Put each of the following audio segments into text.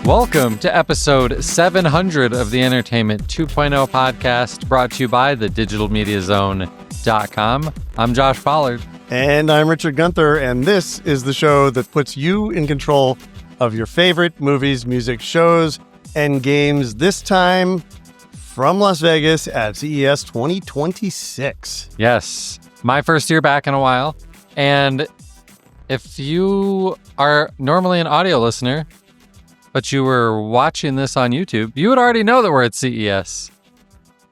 Welcome to episode 700 of the Entertainment 2.0 podcast, brought to you by thedigitalmediazone.com. I'm Josh Pollard. And I'm Richard Gunther, and this is the show that puts you in control of your favorite movies, music, shows, and games, this time from Las Vegas at CES 2026. Yes, my first year back in a while. And if you are normally an audio listener, but you were watching this on YouTube, you would already know that we're at CES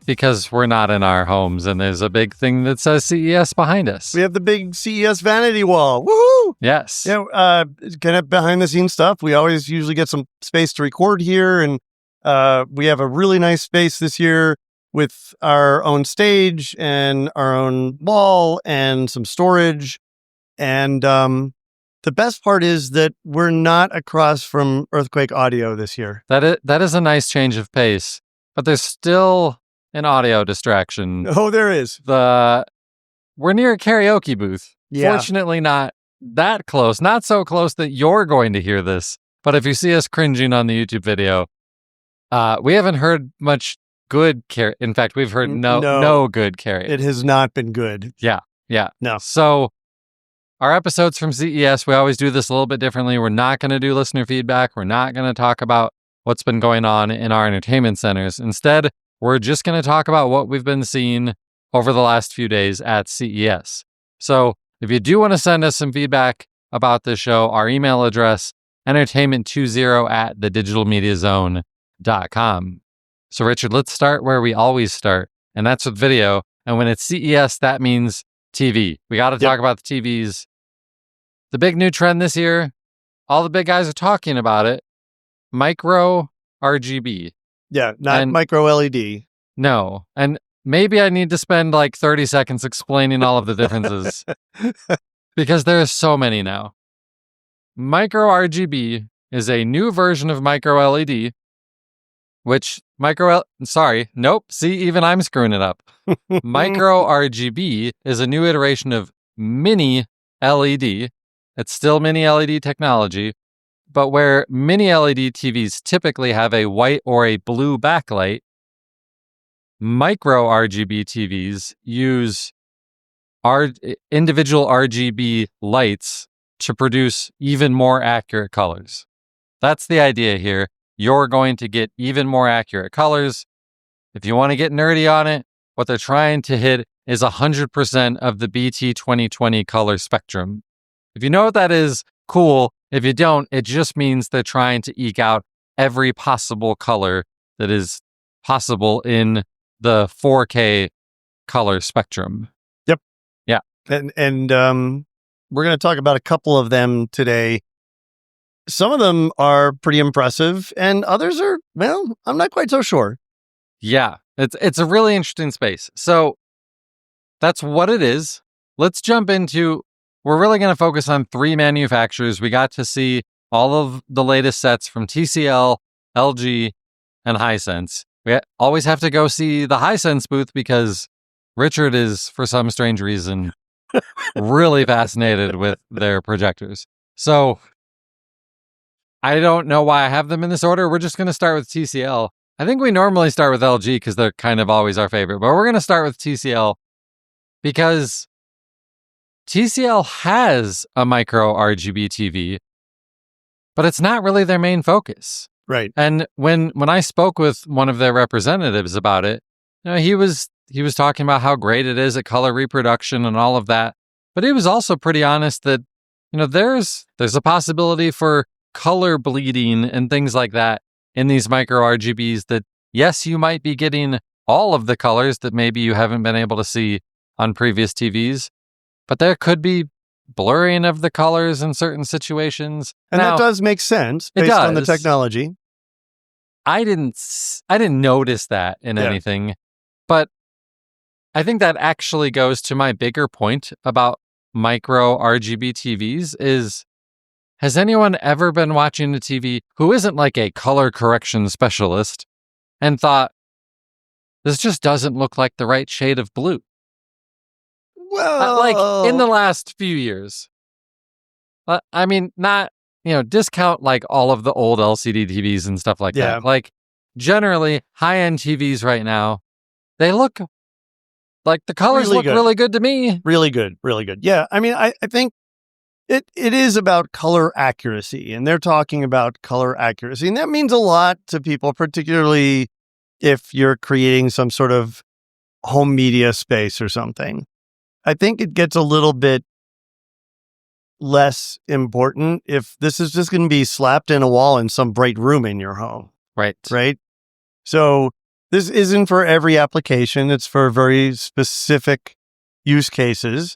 because we're not in our homes and there's a big thing that says CES behind us. We have the big CES vanity wall. Woohoo! Yes. Yeah, kind of behind the scenes stuff. We always usually get some space to record here, and we have a really nice space this year with our own stage and our own wall and some storage. And the best part is that we're not across from Earthquake Audio this year. That is a nice change of pace, but there's still an audio distraction. Oh, there is. We're near a karaoke booth. Yeah. Fortunately, not that close. Not so close that you're going to hear this. But if you see us cringing on the YouTube video, we haven't heard much good karaoke. In fact, we've heard no good karaoke. It has not been good. Yeah. No. So our episodes from CES, we always do this a little bit differently. We're not going to do listener feedback. We're not going to talk about what's been going on in our entertainment centers. Instead, we're just going to talk about what we've been seeing over the last few days at CES. So if you do want to send us some feedback about this show, our email address, entertainment20@thedigitalmediazone.com. So Richard, let's start where we always start, and that's with video. And when it's CES, that means TV. We got to talk about the TVs. The big new trend this year, all the big guys are talking about it, micro RGB. Yeah, not micro LED. No. And maybe I need to spend like 30 seconds explaining all of the differences because there are so many now. Micro RGB is a new version of micro LED, which see, even I'm screwing it up. Micro RGB is a new iteration of mini LED. It's still mini LED technology, but where mini LED TVs typically have a white or a blue backlight, micro RGB TVs use individual RGB lights to produce even more accurate colors. That's the idea here. You're going to get even more accurate colors. If you want to get nerdy on it, what they're trying to hit is 100% of the BT 2020 color spectrum. If you know what that is, cool. If you don't, it just means they're trying to eke out every possible color that is possible in the 4K color spectrum. Yep. Yeah. And we're going to talk about a couple of them today. Some of them are pretty impressive, and others are, well, I'm not quite so sure. Yeah, it's a really interesting space. So that's what it is. Let's jump into, we're really going to focus on three manufacturers. We got to see all of the latest sets from TCL, LG, and Hisense. We always have to go see the Hisense booth because Richard is, for some strange reason, really fascinated with their projectors. So I don't know why I have them in this order. We're just going to start with TCL. I think we normally start with LG because they're kind of always our favorite, but we're going to start with TCL because TCL has a micro RGB TV, but it's not really their main focus. Right. And when I spoke with one of their representatives about it, he was talking about how great it is at color reproduction and all of that, but he was also pretty honest that there's a possibility for color bleeding and things like that in these micro RGBs that, yes, you might be getting all of the colors that maybe you haven't been able to see on previous TVs, but there could be blurring of the colors in certain situations. And now, that does make sense based on the technology. I didn't notice that in anything, but I think that actually goes to my bigger point about micro RGB TVs is, has anyone ever been watching a TV who isn't like a color correction specialist and thought, this just doesn't look like the right shade of blue? Well, like in the last few years. I mean, not discount like all of the old LCD TVs and stuff like Yeah. that. Like generally high-end TVs right now, they look like the colors Really look good. really good to me. Really good. Really good. Yeah. I mean, I think it is about color accuracy, and they're talking about color accuracy. And that means a lot to people, particularly if you're creating some sort of home media space or something. I think it gets a little bit less important if this is just going to be slapped in a wall in some bright room in your home. Right. Right. So this isn't for every application. It's for very specific use cases.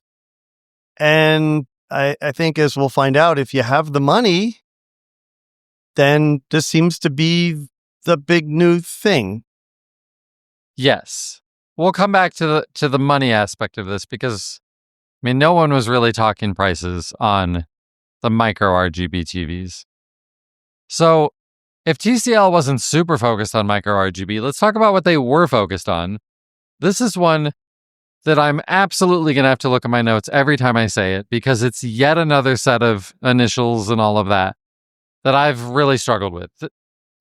And I think, as we'll find out, if you have the money, then this seems to be the big new thing. Yes. We'll come back to the money aspect of this because, I mean, no one was really talking prices on the micro RGB TVs. So if TCL wasn't super focused on micro RGB, let's talk about what they were focused on. This is one that I'm absolutely going to have to look at my notes every time I say it because it's yet another set of initials and all of that I've really struggled with.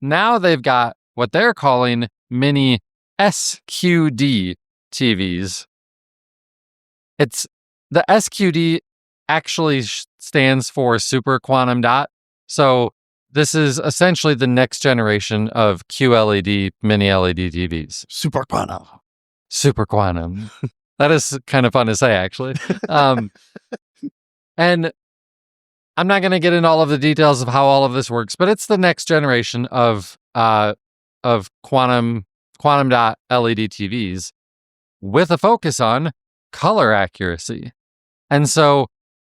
Now they've got what they're calling mini SQD TVs. It's the SQD actually stands for super quantum dot. So this is essentially the next generation of QLED mini LED TVs. Super quantum. Super quantum. That is kind of fun to say, actually. And I'm not going to get into all of the details of how all of this works, but it's the next generation of quantum dot LED TVs with a focus on color accuracy. And so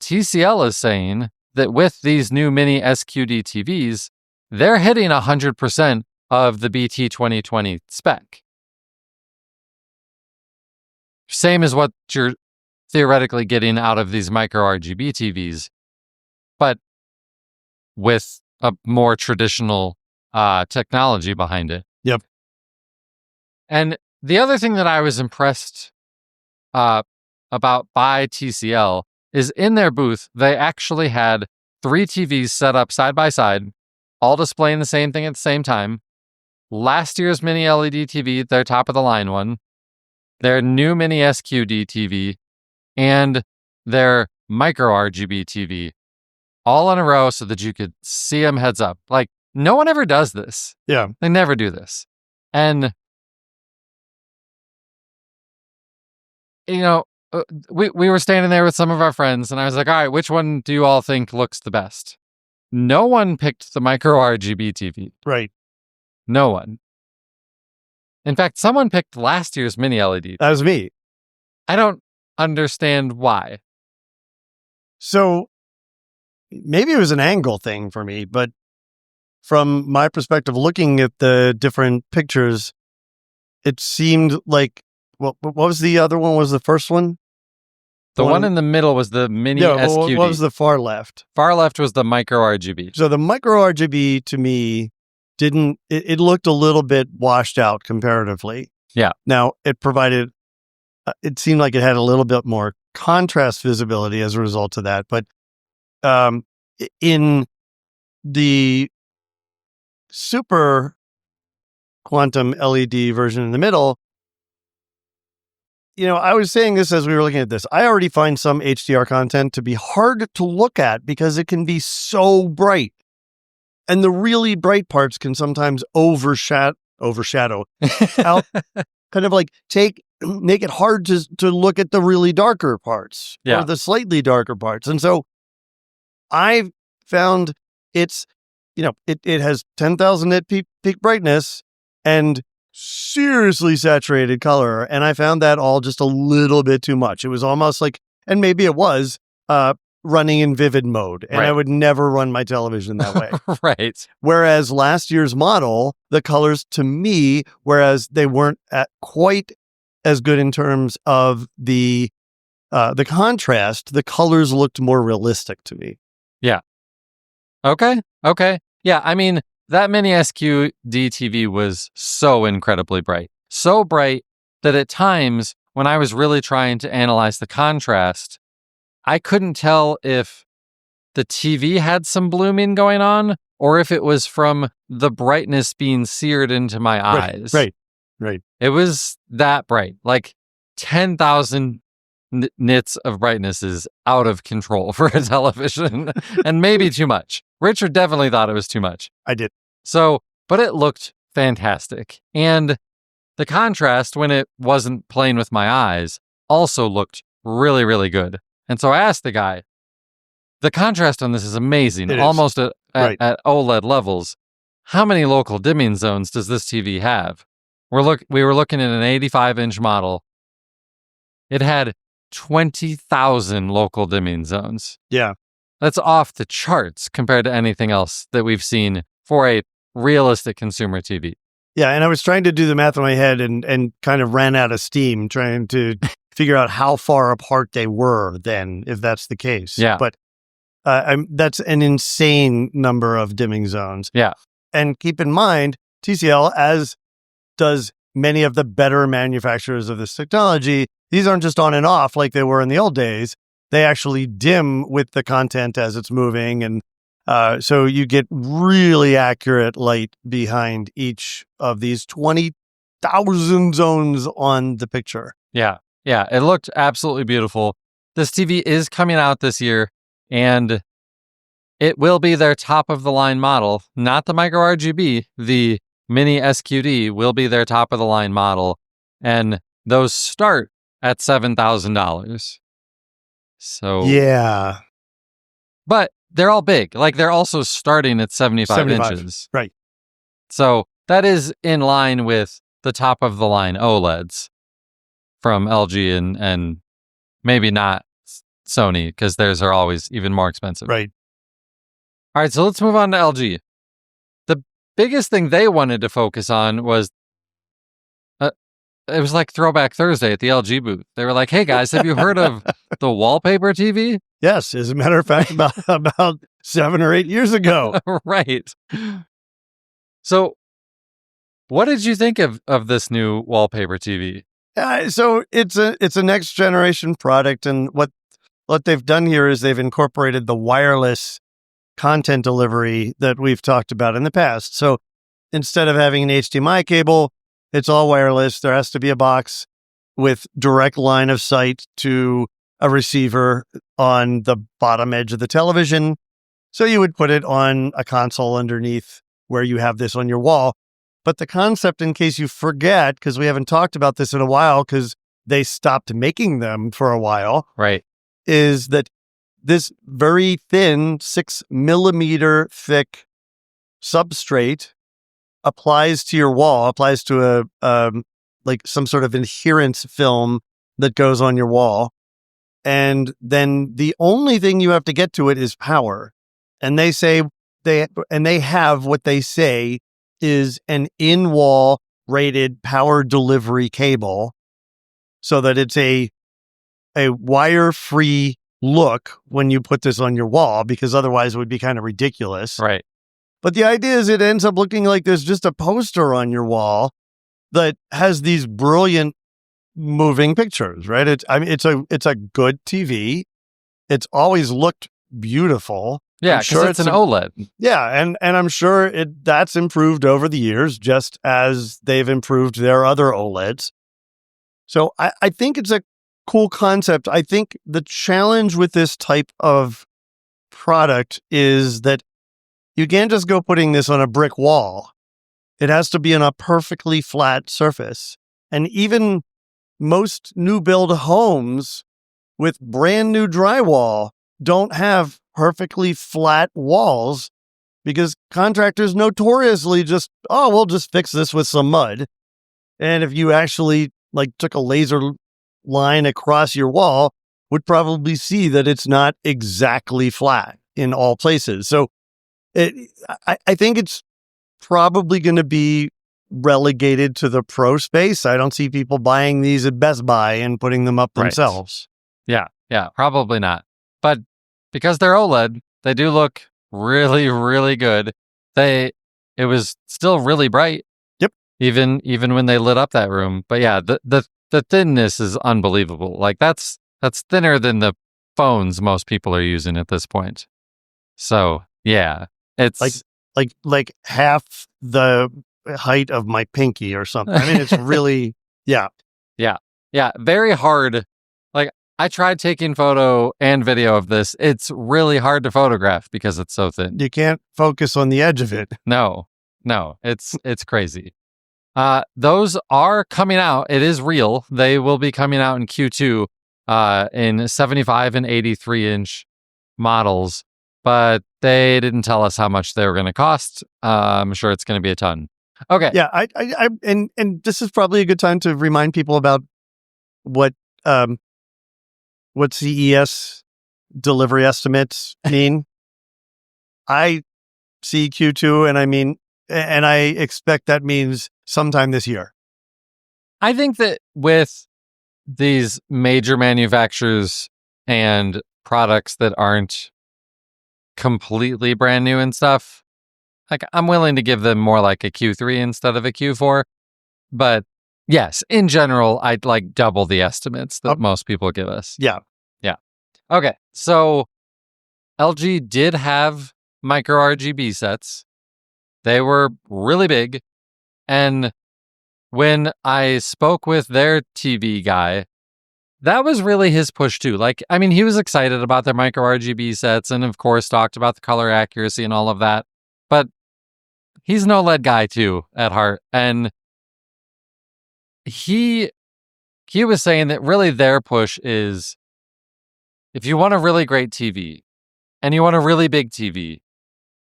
TCL is saying that with these new mini SQD TVs, they're hitting 100% of the BT 2020 spec. Same as what you're theoretically getting out of these micro RGB TVs, but with a more traditional technology behind it. Yep. And the other thing that I was impressed about by TCL is in their booth, they actually had 3 TVs set up side by side, all displaying the same thing at the same time. Last year's mini LED TV, their top of the line one, their new mini SQD TV, and their micro RGB TV, all in a row so that you could see them heads up. Like, no one ever does this. Yeah. They never do this. And, we were standing there with some of our friends, and I was like, all right, which one do you all think looks the best? No one picked the micro RGB TV. Right. No one. In fact, someone picked last year's mini LED. That was me. I don't understand why. So maybe it was an angle thing for me, but from my perspective, looking at the different pictures, it seemed like, what was the other one? Was the first one? The one in the middle was the mini SQD. What was the far left? Far left was the micro RGB. So the micro RGB to me it looked a little bit washed out comparatively. Yeah. Now it provided, it seemed like it had a little bit more contrast visibility as a result of that. But in the super quantum LED version in the middle, I was saying this as we were looking at this. I already find some HDR content to be hard to look at because it can be so bright. And the really bright parts can sometimes overshadow out, kind of like make it hard to look at the really darker parts or the slightly darker parts. And so I found it has 10,000 nit peak brightness and seriously saturated color. And I found that all just a little bit too much. It was almost like, and maybe it was, running in vivid mode, and I would never run my television that way. Right. Whereas last year's model, the colors to me, whereas they weren't quite as good in terms of the contrast, the colors looked more realistic to me. Yeah. Okay. Yeah, I mean, that mini SQD TV was so incredibly bright. So bright that at times, when I was really trying to analyze the contrast, I couldn't tell if the TV had some blooming going on or if it was from the brightness being seared into my eyes. Right. It was that bright, like 10,000 nits of brightness is out of control for a television and maybe too much. Richard definitely thought it was too much. I did. So, but it looked fantastic. And the contrast when it wasn't playing with my eyes also looked really, really good. And so I asked the guy, the contrast on this is amazing, almost at OLED levels. How many local dimming zones does this TV have? We were looking at an 85-inch model. It had 20,000 local dimming zones. Yeah. That's off the charts compared to anything else that we've seen for a realistic consumer TV. Yeah, and I was trying to do the math in my head and kind of ran out of steam trying to figure out how far apart they were then, if that's the case. Yeah. But that's an insane number of dimming zones. Yeah. And keep in mind, TCL, as does many of the better manufacturers of this technology, these aren't just on and off like they were in the old days. They actually dim with the content as it's moving. And so you get really accurate light behind each of these 20,000 zones on the picture. Yeah. Yeah. It looked absolutely beautiful. This TV is coming out this year, and it will be their top of the line model, not the micro RGB. The mini SQD will be their top of the line model, and those start at $7,000. So yeah, but they're all big. Like they're also starting at 75 inches. Right. So that is in line with the top of the line OLEDs from LG and maybe not Sony, because theirs are always even more expensive. Right. All right, so let's move on to LG. The biggest thing they wanted to focus on was it was like Throwback Thursday at the LG booth. They were like, hey guys, have you heard of the wallpaper TV? Yes, as a matter of fact, about 7 or 8 years ago. Right. So what did you think of this new wallpaper TV? So it's a next generation product, and what they've done here is they've incorporated the wireless content delivery that we've talked about in the past. So instead of having an HDMI cable, it's all wireless. There has to be a box with direct line of sight to a receiver on the bottom edge of the television. So you would put it on a console underneath where you have this on your wall. But the concept, in case you forget, because we haven't talked about this in a while because they stopped making them for a while, right, is that this very thin 6 millimeter thick substrate applies to your wall, applies to a like some sort of adherence film that goes on your wall. And then the only thing you have to get to it is power. And they say they have what they say is an in-wall rated power delivery cable, so that it's a wire-free look when you put this on your wall, because otherwise it would be kind of ridiculous. Right. But the idea is it ends up looking like there's just a poster on your wall that has these brilliant moving pictures, right? It's a good TV. It's always looked beautiful. Yeah, because it's an OLED. Yeah, and I'm sure that's improved over the years, just as they've improved their other OLEDs. So I think it's a cool concept. I think the challenge with this type of product is that you can't just go putting this on a brick wall. It has to be on a perfectly flat surface. And even most new build homes with brand new drywall don't have perfectly flat walls, because contractors notoriously just, we'll just fix this with some mud. And if you actually took a laser line across your wall, would probably see that it's not exactly flat in all places. So I think it's probably going to be relegated to the pro space. I don't see people buying these at Best Buy and putting them up themselves. Yeah, probably not. But because they're OLED, they do look really, really good. It was still really bright. Yep. Even when they lit up that room. But yeah, the thinness is unbelievable. Like that's thinner than the phones most people are using at this point. So yeah, it's like half the height of my pinky or something. I mean, it's really, yeah. Very hard. Like, I tried taking photo and video of this. It's really hard to photograph because it's so thin. You can't focus on the edge of it. No, it's crazy. Those are coming out. It is real. They will be coming out in Q2 in 75 and 83 inch models, but they didn't tell us how much they were going to cost. I'm sure it's going to be a ton. Okay. Yeah, I and this is probably a good time to remind people about what CES delivery estimates mean. I see Q2, and I expect that means sometime this year. I think that with these major manufacturers and products that aren't completely brand new and stuff, like, I'm willing to give them more like a Q3 instead of a Q4. But yes, in general, I'd like double the estimates that most people give us. Yeah. Okay, so LG did have micro RGB sets. They were really big. And when I spoke with their TV guy, that was really his push too. Like, I mean, he was excited about their micro RGB sets and of course talked about the color accuracy and all of that. But he's an OLED guy too at heart. And he was saying that really their push is, if you want a really great TV and you want a really big TV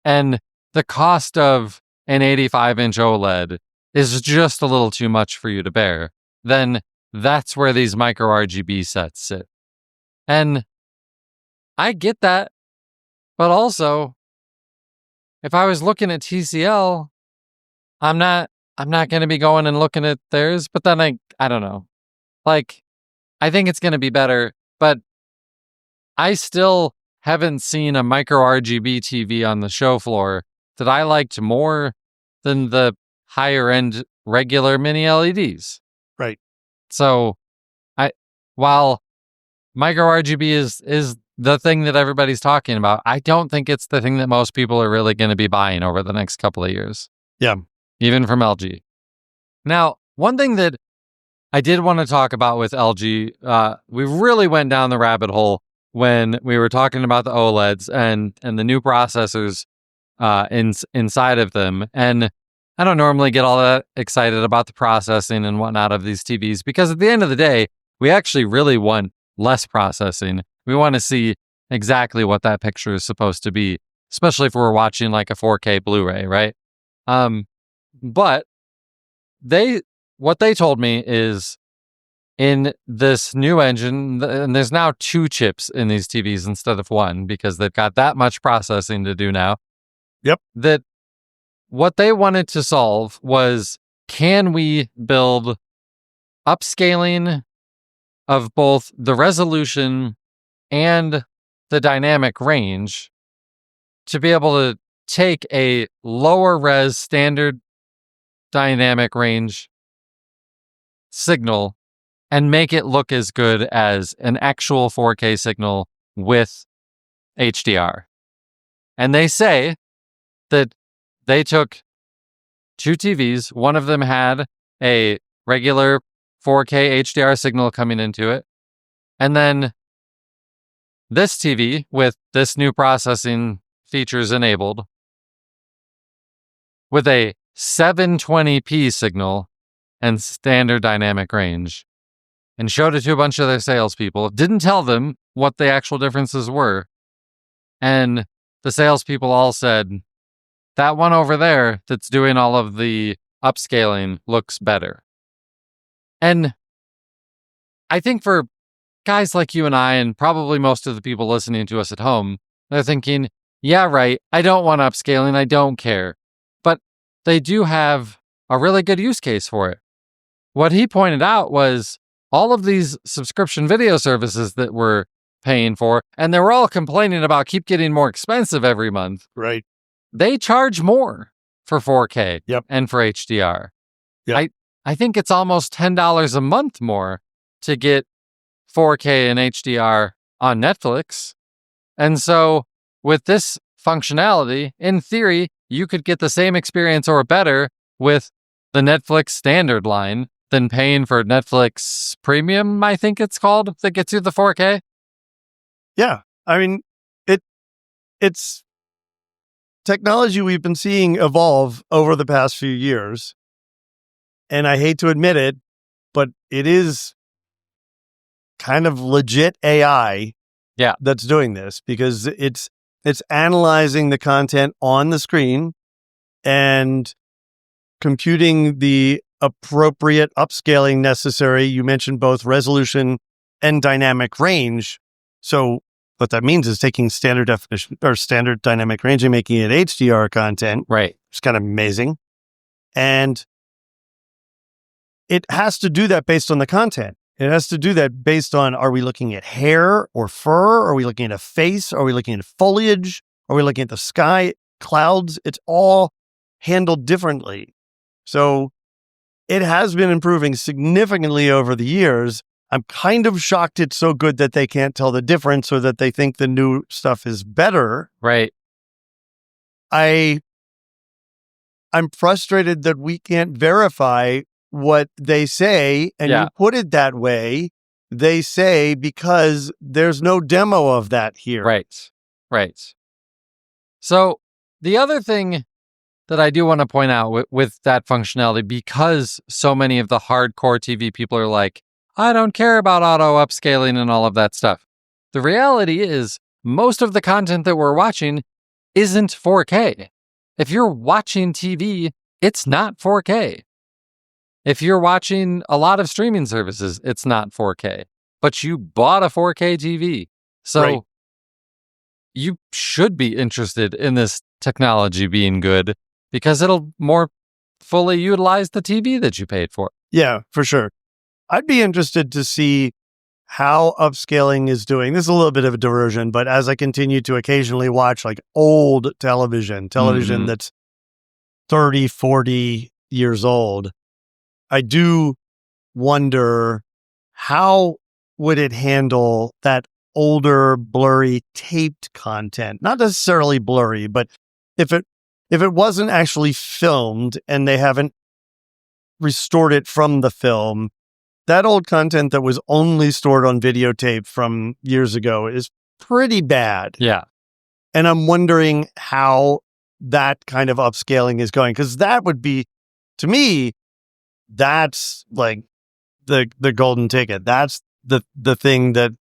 and the cost of an 85-inch OLED is just a little too much for you to bear, then that's where these micro RGB sets sit. And I get that, but also, if I was looking at TCL, I'm not going to be going and looking at theirs, but then I don't know. Like, I think it's going to be better, but I still haven't seen a micro RGB TV on the show floor that I liked more than the higher end regular mini LEDs. Right. So while micro RGB is the thing that everybody's talking about, I don't think it's the thing that most people are really going to be buying over the next couple of years. Yeah. Even from LG. Now, one thing that I did want to talk about with LG, we really went down the rabbit hole when we were talking about the OLEDs and the new processors inside of them. And I don't normally get all that excited about the processing and whatnot of these TVs because at the end of the day, we actually really want less processing. We want to see exactly what that picture is supposed to be, especially if we're watching like a 4K Blu-ray, right? But what they told me is, in this new engine, and there's now 2 chips in these TVs instead of 1 because they've got that much processing to do now. Yep. That what they wanted to solve was, can we build upscaling of both the resolution and the dynamic range to be able to take a lower res standard dynamic range signal and make it look as good as an actual 4K signal with HDR. And they say that they took 2 TVs. One of them had a regular 4K HDR signal coming into it. And then this TV with this new processing features enabled with a 720p signal and standard dynamic range, and showed it to a bunch of their salespeople. Didn't tell them what the actual differences were. And the salespeople all said, that one over there that's doing all of the upscaling looks better. And I think for guys like you and I, and probably most of the people listening to us at home, they're thinking, yeah, right, I don't want upscaling, I don't care. But they do have a really good use case for it. What he pointed out was all of these subscription video services that we're paying for, and they were all complaining about keep getting more expensive every month. Right. They charge more for 4K Yep. and for HDR. Yep. I think it's almost $10 a month more to get 4K and HDR on Netflix. And so with this functionality, in theory, you could get the same experience or better with the Netflix standard line than paying for Netflix Premium, I think it's called, that gets you the 4K. Yeah. I mean, it's technology we've been seeing evolve over the past few years. And I hate to admit it, but it is kind of legit AI that's doing this, because it's analyzing the content on the screen and computing the appropriate upscaling necessary. You mentioned both resolution and dynamic range. So what that means is taking standard definition or standard dynamic range and making it HDR content. Right. It's kind of amazing. And it has to do that based on the content. It has to do that based on, are we looking at hair or fur? Are we looking at a face? Are we looking at foliage? Are we looking at the sky, clouds? It's all handled differently. So it has been improving significantly over the years. I'm kind of shocked it's so good that they can't tell the difference, or that they think the new stuff is better. Right. I'm frustrated that we can't verify what they say, and you put it that way, they say, because there's no demo of that here. Right. So the other thing that I do want to point out with that functionality, because so many of the hardcore TV people are like, I don't care about auto upscaling and all of that stuff. The reality is, most of the content that we're watching isn't 4K. If you're watching TV, it's not 4K. If you're watching a lot of streaming services, it's not 4K. But you bought a 4K TV. So you should be interested in this technology being good, because it'll more fully utilize the TV that you paid for. Yeah, for sure. I'd be interested to see how upscaling is doing. This is a little bit of a diversion, but as I continue to occasionally watch like old television that's 30, 40 years old, I do wonder, how would it handle that older, blurry, taped content? Not necessarily blurry, but if it wasn't actually filmed and they haven't restored it from the film, that old content that was only stored on videotape from years ago is pretty bad. Yeah. And I'm wondering how that kind of upscaling is going, because that would be, to me, that's like the golden ticket. That's the thing that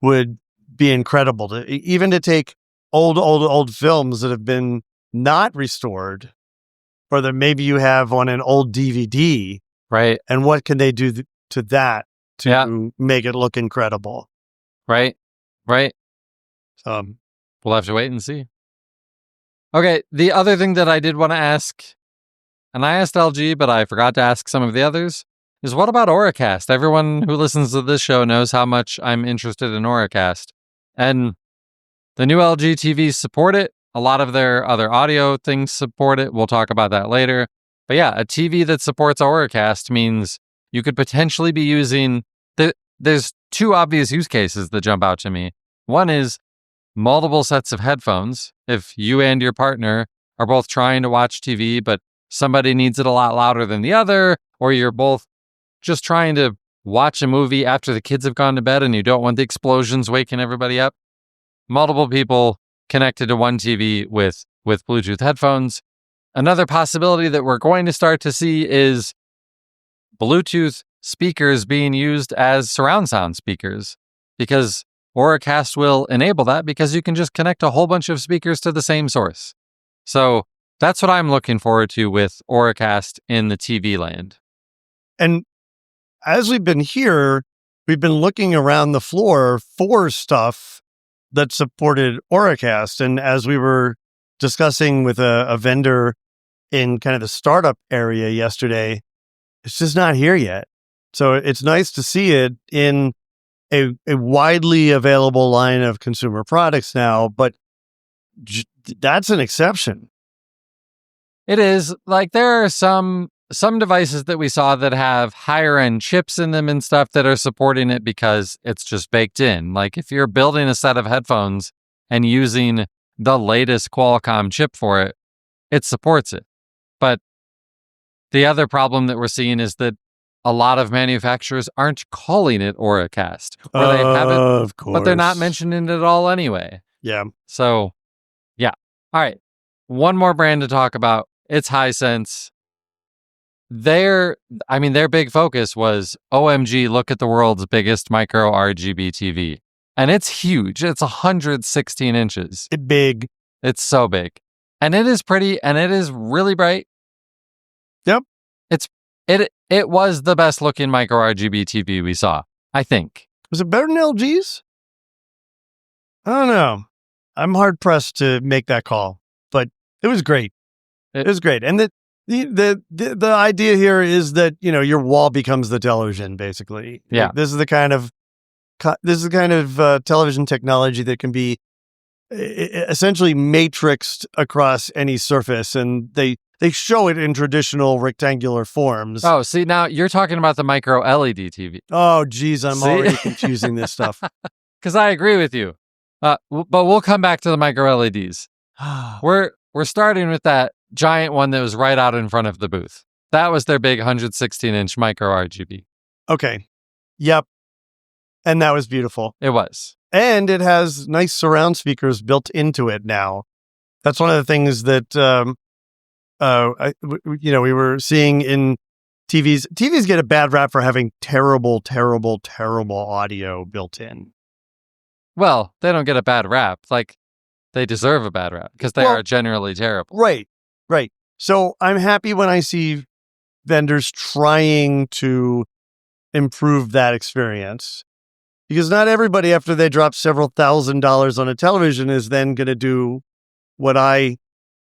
would be incredible, to even to take old films that have been not restored, or that maybe you have on an old DVD, right? And what can they do to that to make it look incredible? Right. We'll have to wait and see. Okay, the other thing that I did want to ask, and I asked LG, but I forgot to ask some of the others, is what about Auracast? Everyone who listens to this show knows how much I'm interested in Auracast. And the new LG TVs support it. A lot of their other audio things support it. We'll talk about that later. But yeah, a TV that supports Auracast means you could potentially be using... There's two obvious use cases that jump out to me. One is multiple sets of headphones. If you and your partner are both trying to watch TV, but somebody needs it a lot louder than the other, or you're both just trying to watch a movie after the kids have gone to bed and you don't want the explosions waking everybody up. Multiple people connected to one TV with Bluetooth headphones. Another possibility that we're going to start to see is Bluetooth speakers being used as surround sound speakers, because Auracast will enable that, because you can just connect a whole bunch of speakers to the same source. So that's what I'm looking forward to with Auracast in the TV land. And as we've been here, we've been looking around the floor for stuff that supported Auracast. And as we were discussing with a vendor in kind of the startup area yesterday, it's just not here yet. So it's nice to see it in a widely available line of consumer products now, but that's an exception. It is. Like, there are some devices that we saw that have higher end chips in them and stuff that are supporting it because it's just baked in. Like, if you're building a set of headphones and using the latest Qualcomm chip for it, it supports it. But the other problem that we're seeing is that a lot of manufacturers aren't calling it Auracast, or they have it, Of course. but they're not mentioning it at all anyway. Yeah. So, yeah. All right. One more brand to talk about. It's Hisense. Their big focus was, OMG, look at the world's biggest micro RGB TV. And it's huge. It's 116 inches. It's big. It's so big. And it is pretty, and it is really bright. Yep. It was the best looking micro RGB TV we saw, I think. Was it better than LG's? I don't know. I'm hard pressed to make that call, but it was great. It was great. And the idea here is that, your wall becomes the television, basically. Yeah. Like, this is the kind of television technology that can be essentially matrixed across any surface, and they show it in traditional rectangular forms. Oh, see, now you're talking about the micro LED TV. Oh, geez, I'm already confusing this stuff. Because I agree with you. But we'll come back to the micro LEDs. We're starting with that giant one that was right out in front of the booth. That was their big 116-inch micro RGB. Okay. Yep. And that was beautiful. It was. And it has nice surround speakers built into it now. That's one of the things that we were seeing in TVs. TVs get a bad rap for having terrible, terrible, terrible audio built in. Well, they don't get a bad rap. Like, they deserve a bad rap because they are generally terrible. Right. So I'm happy when I see vendors trying to improve that experience, because not everybody, after they drop several $1,000s on a television, is then going to do what I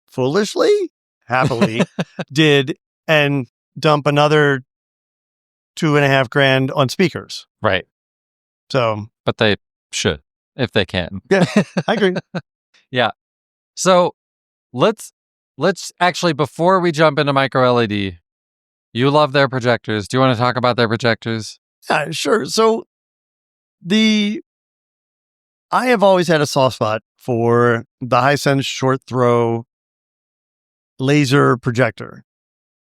foolishly, happily did and dump another $2,500 on speakers. Right. So, but they should, if they can. Yeah, I agree. Yeah. So let's actually, before we jump into micro LED, you love their projectors. Do you want to talk about their projectors? Yeah, sure. So I have always had a soft spot for the Hisense short throw laser projector.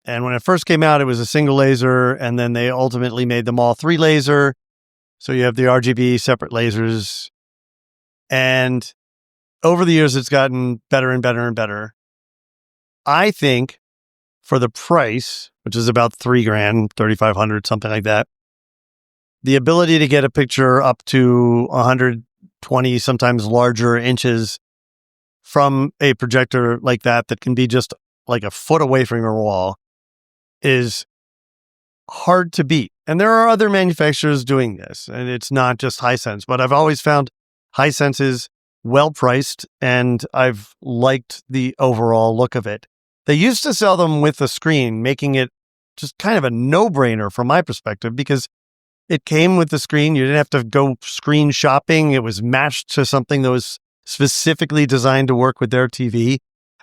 And when it first came out, it was a single laser, and then they ultimately made them all 3 laser. So you have the RGB separate lasers. And over the years, it's gotten better and better and better. I think for the price, which is about $3,000, $3,500, something like that, the ability to get a picture up to 120, sometimes larger inches from a projector like that can be just like a foot away from your wall is hard to beat. And there are other manufacturers doing this, and it's not just Hisense, but I've always found Hisense is well priced, and I've liked the overall look of it. They used to sell them with a screen, making it just kind of a no-brainer from my perspective, because it came with the screen. You didn't have to go screen shopping. It was matched to something that was specifically designed to work with their TV,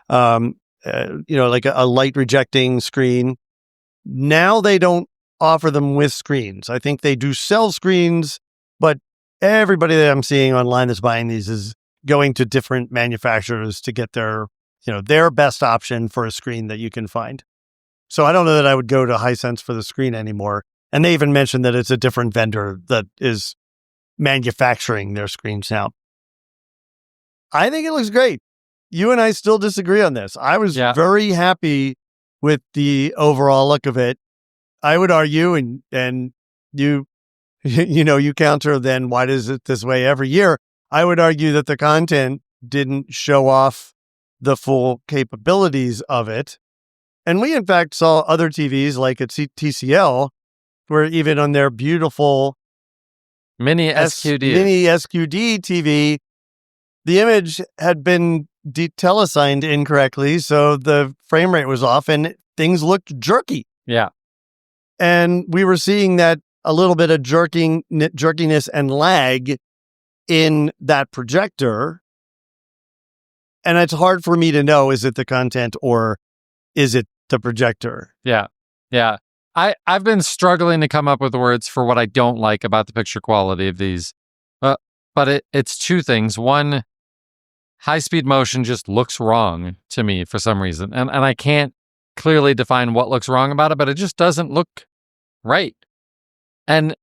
like a light rejecting screen. Now they don't offer them with screens. I think they do sell screens, but everybody that I'm seeing online that's buying these is going to different manufacturers to get their best option for a screen that you can find. So I don't know that I would go to Hisense for the screen anymore. And they even mentioned that it's a different vendor that is manufacturing their screens now. I think it looks great. You and I still disagree on this. I was very happy with the overall look of it. I would argue, and you counter, then why is it this way every year? I would argue that the content didn't show off the full capabilities of it. And we, in fact, saw other TVs like at TCL, where even on their beautiful mini SQD TV, the image had been teleassigned incorrectly, so the frame rate was off and things looked jerky. Yeah. And we were seeing that a little bit of jerkiness and lag in that projector. And it's hard for me to know, is it the content or is it the projector? Yeah. Yeah. I've been struggling to come up with words for what I don't like about the picture quality of these. But it's two things. One, high-speed motion just looks wrong to me for some reason. And I can't clearly define what looks wrong about it, but it just doesn't look right. And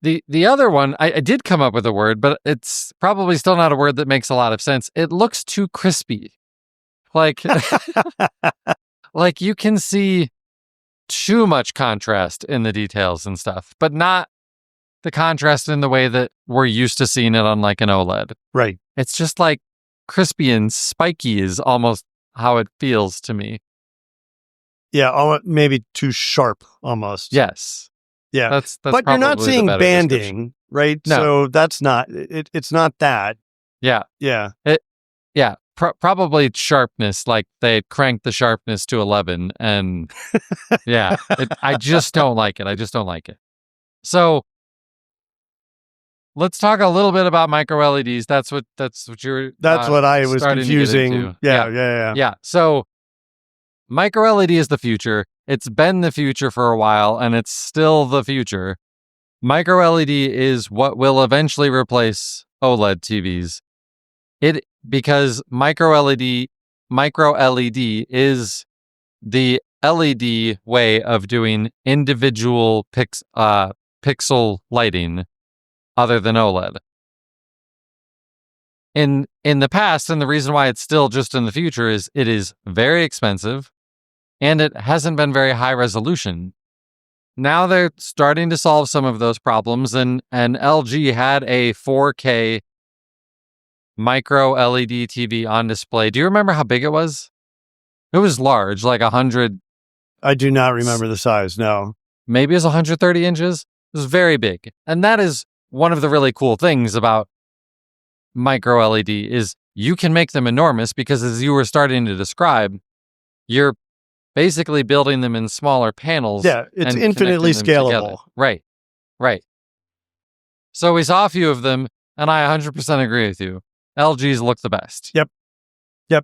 the other one, I did come up with a word, but it's probably still not a word that makes a lot of sense. It looks too crispy. Like, like you can see too much contrast in the details and stuff, but not the contrast in the way that we're used to seeing it on like an OLED. Right. It's just like crispy and spiky is almost how it feels to me. Yeah, maybe too sharp almost. Yes. Yeah. That's but you're not seeing banding, right? No. So that's not, it's not that. Yeah. Yeah. Probably sharpness, like they cranked the sharpness to 11, and yeah, I just don't like it. I just don't like it. So let's talk a little bit about micro LEDs. That's what you're. That's what I was confusing. Yeah. Yeah. So micro LED is the future. It's been the future for a while, and it's still the future. Micro LED is what will eventually replace OLED TVs. Because micro LED is the LED way of doing individual pixel lighting other than OLED. In the past, and the reason why it's still just in the future is it is very expensive and it hasn't been very high resolution. Now they're starting to solve some of those problems, and LG had a 4K micro LED TV on display. Do you remember how big it was? It was large, like 100. I do not remember the size, no. Maybe it's 130 inches. It was very big. And that is one of the really cool things about micro LED is you can make them enormous because, as you were starting to describe, you're basically building them in smaller panels. Yeah, it's infinitely scalable. Right. So we saw a few of them, and I 100% agree with you. LG's look the best. Yep.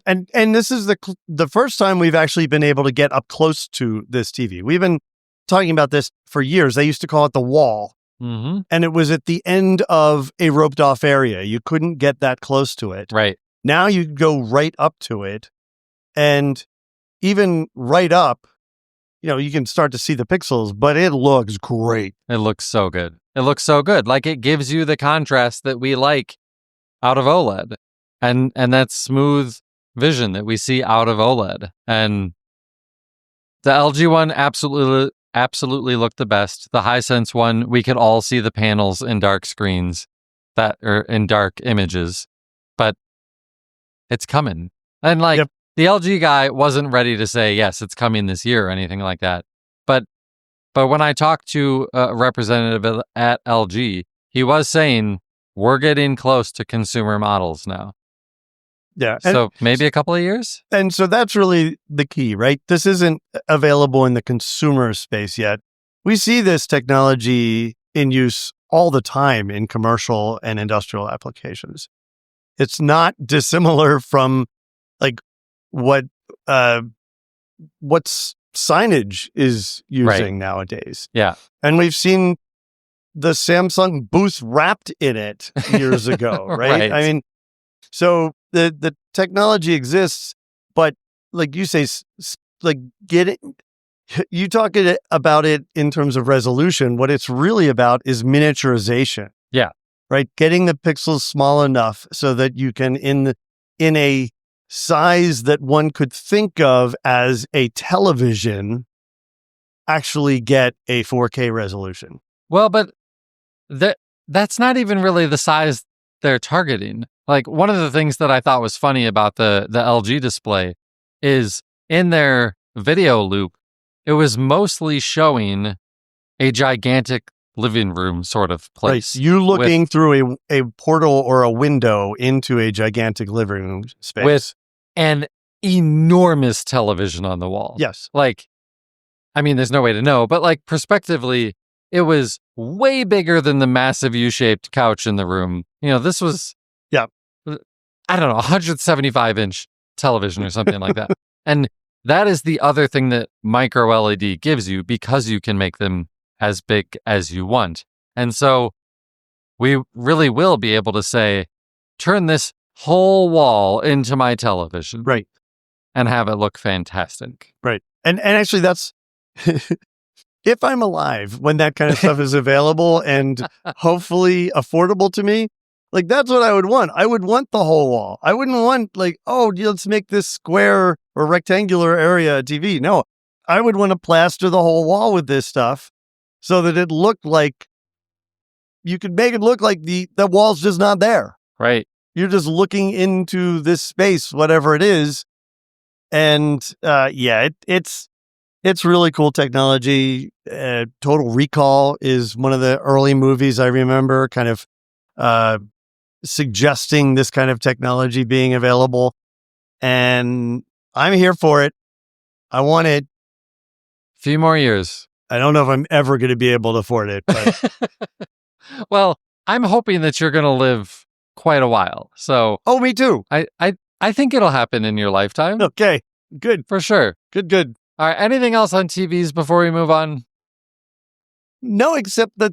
And this is the first time we've actually been able to get up close to this TV. We've been talking about this for years. They used to call it the wall. Mm-hmm. And it was at the end of a roped off area. You couldn't get that close to it. Right. Now you go right up to it. And even right up, you can start to see the pixels, but it looks great. It looks so good. Like it gives you the contrast that we like out of OLED, and that smooth vision that we see out of OLED. And the LG one absolutely looked the best. The Hisense one, we could all see the panels in dark screens or in dark images, but it's coming. And the LG guy wasn't ready to say, yes, it's coming this year or anything like that. But when I talked to a representative at LG, he was saying, we're getting close to consumer models now. Yeah. So maybe a couple of years? And so that's really the key, right? This isn't available in the consumer space yet. We see this technology in use all the time in commercial and industrial applications. It's not dissimilar from like what signage is using nowadays. Yeah. And we've seen the Samsung booth wrapped in it years ago, right? I mean, so the technology exists, but like you say, like you talk about it in terms of resolution. What it's really about is miniaturization. Yeah. Right. Getting the pixels small enough so that you can, in a size that one could think of as a television, actually get a 4K resolution. Well, but that's not even really the size they're targeting. Like, one of the things that I thought was funny about the LG display is in their video loop, it was mostly showing a gigantic living room sort of place. Right. You looking through a portal or a window into a gigantic living room space. With an enormous television on the wall. Yes. Like, I mean, there's no way to know, but like prospectively, it was way bigger than the massive U-shaped couch in the room. This was, I don't know, 175-inch television or something like that. And that is the other thing that micro LED gives you, because you can make them as big as you want. And so we really will be able to say, turn this whole wall into my television. Right. And have it look fantastic. Right. And actually that's if I'm alive when that kind of stuff is available and hopefully affordable to me, like that's what I would want. I would want the whole wall. I wouldn't want like, oh, let's make this square or rectangular area a TV. No, I would want to plaster the whole wall with this stuff so that it looked like you could make it look like the wall's just not there. Right. You're just looking into this space, whatever it is. And it's really cool technology. Total Recall is one of the early movies I remember kind of suggesting this kind of technology being available. And I'm here for it. I want it. Few more years. I don't know if I'm ever going to be able to afford it. But well, I'm hoping that you're going to live quite a while. So, me too. I think it'll happen in your lifetime. Okay, good. For sure. Good. All right. Anything else on TVs before we move on? No, except that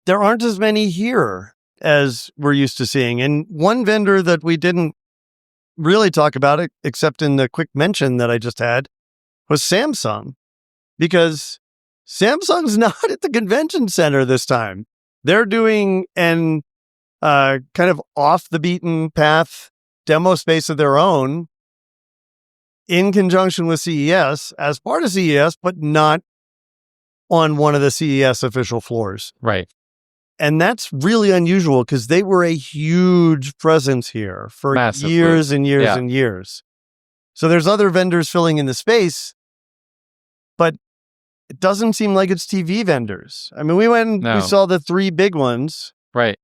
there aren't as many here as we're used to seeing. And one vendor that we didn't really talk about it, except in the quick mention that I just had, was Samsung. Because Samsung's not at the convention center this time. They're doing an kind of off the beaten path demo space of their own in conjunction with CES as part of CES, but not on one of the CES official floors. Right. And that's really unusual because they were a huge presence here for Massively. years and years and years. So there's other vendors filling in the space, but it doesn't seem like it's TV vendors. I mean, we went and we saw the three big ones. Right.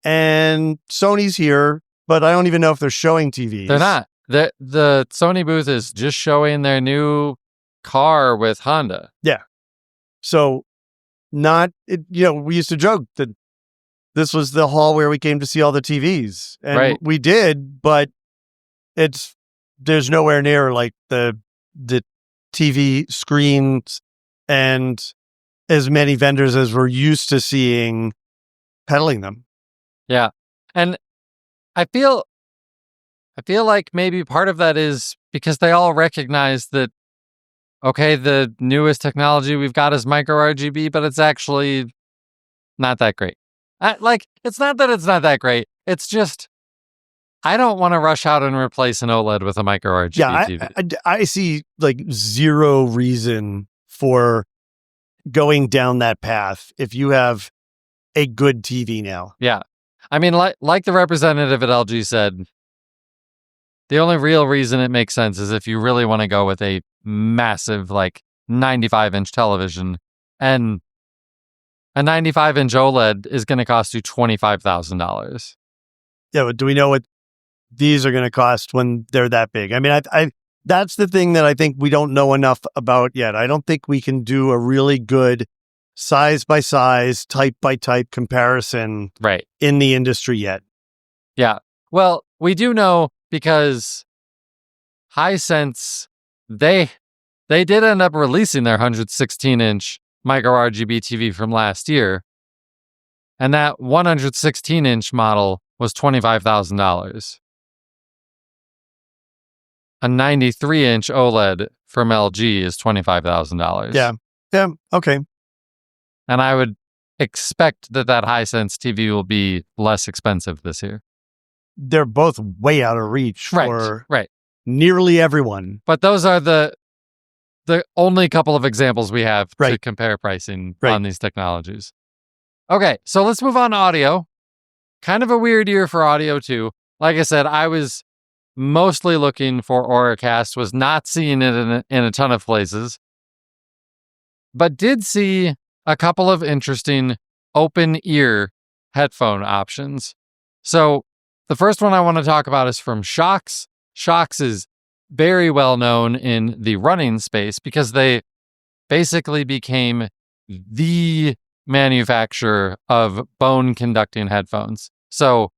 And Sony's here, but I don't even know if they're showing TVs. They're not. The Sony booth is just showing their new car with Honda. Yeah. So we used to joke that this was the hall where we came to see all the TVs. And we did, but there's nowhere near like the TV screens and as many vendors as we're used to seeing peddling them. Yeah. And I feel like maybe part of that is because they all recognize that, okay, the newest technology we've got is micro RGB, but it's actually not that great. It's not that it's not that great. It's just, I don't want to rush out and replace an OLED with a micro RGB TV. I see like zero reason for going down that path if you have a good TV now. Yeah. I mean, like the representative at LG said, the only real reason it makes sense is if you really want to go with a massive, 95-inch television. And a 95-inch OLED is going to cost you $25,000. Yeah, but do we know what these are going to cost when they're that big? I mean, I that's the thing that I think we don't know enough about yet. I don't think we can do a really good size by size, type by type comparison in the industry yet. Yeah. Well, we do know because Hisense, they did end up releasing their 116-inch micro RGB TV from last year. And that 116-inch model was $25,000. A 93-inch OLED from LG is $25,000. Yeah. Okay. And I would expect that Hisense TV will be less expensive this year. They're both way out of reach for nearly everyone. But those are the only couple of examples we have to compare pricing on these technologies. Okay, so let's move on to audio. Kind of a weird year for audio too. Like I said, I was mostly looking for Auracast, was not seeing it in a ton of places, but did see a couple of interesting open ear headphone options. So the first one I want to talk about is from Shox. Shox is very well known in the running space because they basically became the manufacturer of bone conducting headphones. So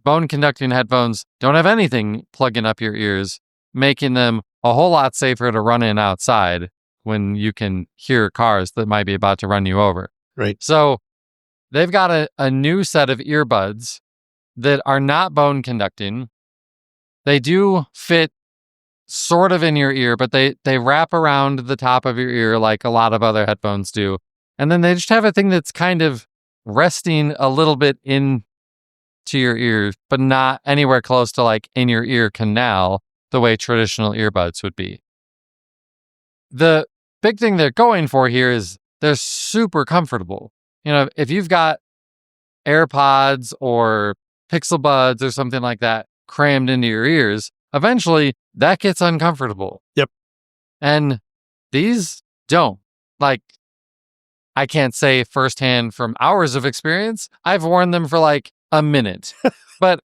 bone conducting headphones don't have anything plugging up your ears, making them a whole lot safer to run in outside when you can hear cars that might be about to run you over. Right. So they've got a new set of earbuds that are not bone conducting. They do fit sort of in your ear, but they wrap around the top of your ear like a lot of other headphones do. And then they just have a thing that's kind of resting a little bit into your ear, but not anywhere close to like in your ear canal the way traditional earbuds would be. The big thing they're going for here is they're super comfortable. If you've got AirPods or Pixel Buds or something like that crammed into your ears, eventually that gets uncomfortable. Yep. And these don't. Like, I can't say firsthand from hours of experience. I've worn them for like a minute. But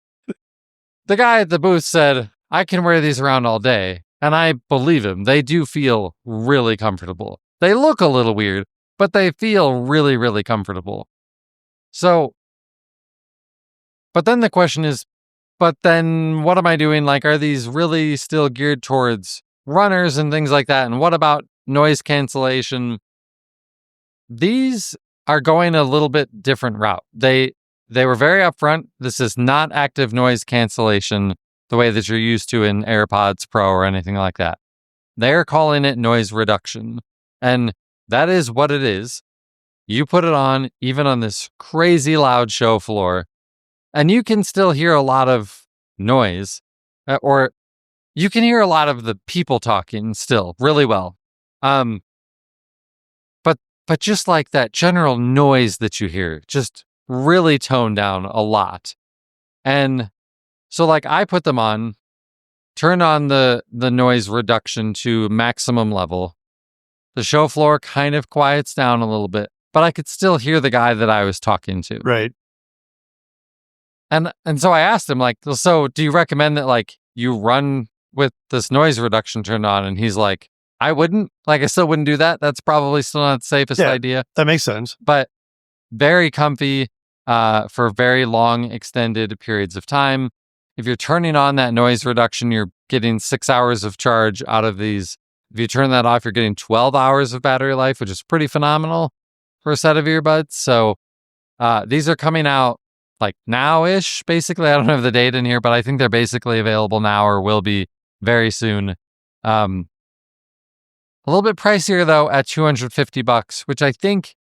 the guy at the booth said, I can wear these around all day. And I believe him. They do feel really comfortable. They look a little weird, but they feel really, really comfortable. So, but then the question is, but then what am I doing? Like, are these really still geared towards runners and things like that? And what about noise cancellation? These are going a little bit different route. They were very upfront. This is not active noise cancellation the way that you're used to in AirPods Pro or anything like that. They're calling it noise reduction. And that is what it is. You put it on, even on this crazy loud show floor, and you can still hear a lot of noise, or you can hear a lot of the people talking still really well. But just like that general noise that you hear, just really toned down a lot. And so like I put them on, turn on the noise reduction to maximum level. The show floor kind of quiets down a little bit, but I could still hear the guy that I was talking to. Right. And so I asked him, like, so do you recommend that like you run with this noise reduction turned on? And he's like, I wouldn't. Like, I still wouldn't do that. That's probably still not the safest idea. That makes sense. But very comfy for very long, extended periods of time. If you're turning on that noise reduction, you're getting 6 hours of charge out of these. If you turn that off, you're getting 12 hours of battery life, which is pretty phenomenal for a set of earbuds. So these are coming out like now-ish, basically. I don't have the date in here, but I think they're basically available now or will be very soon. A little bit pricier, though, at $250, which I think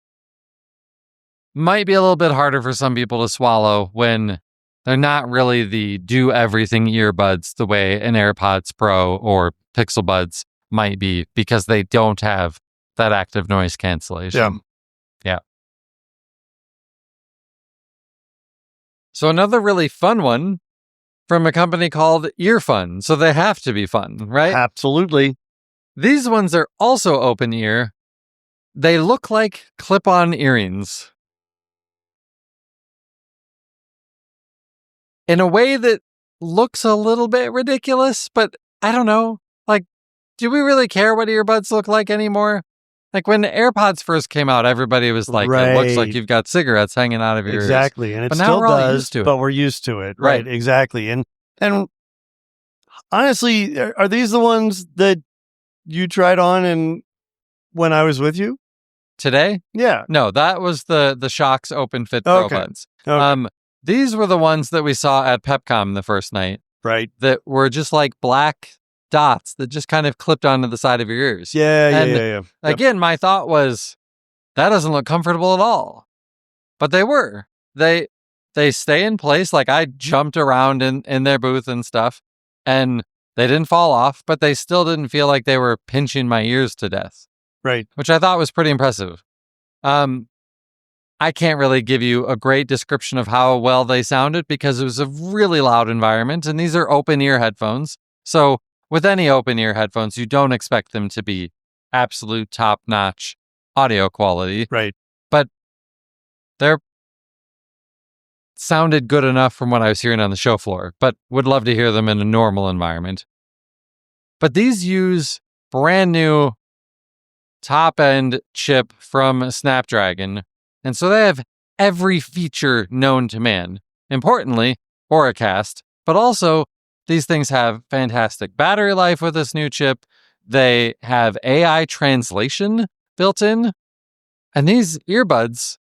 might be a little bit harder for some people to swallow when they're not really the do-everything earbuds the way an AirPods Pro or Pixel Buds might be, because they don't have that active noise cancellation. Yeah. So another really fun one from a company called Earfun. So they have to be fun, right? Absolutely. These ones are also open ear. They look like clip-on earrings in a way that looks a little bit ridiculous, but I don't know. Like, do we really care what earbuds look like anymore? Like when AirPods first came out, everybody was like, It looks like you've got cigarettes hanging out of your ears. Exactly. And it still does, but we're used to it. Right. Exactly. And honestly, are these the ones that you tried on and when I was with you? Today? Yeah. No, that was the Shox Open Fit Pro Buds. Okay. These were the ones that we saw at PepCom the first night. Right. That were just like black dots that just kind of clipped onto the side of your ears. Yeah. Again, my thought was, that doesn't look comfortable at all. But they were. They stay in place. Like I jumped around in their booth and stuff, and they didn't fall off, but they still didn't feel like they were pinching my ears to death. Right. Which I thought was pretty impressive. I can't really give you a great description of how well they sounded because it was a really loud environment, and these are open ear headphones. So with any open ear headphones, you don't expect them to be absolute top-notch audio quality. Right. But they're sounded good enough from what I was hearing on the show floor, but would love to hear them in a normal environment. But these use brand new top-end chip from Snapdragon, and so they have every feature known to man. Importantly, Auracast, but also these things have fantastic battery life with this new chip. They have AI translation built in, and these earbuds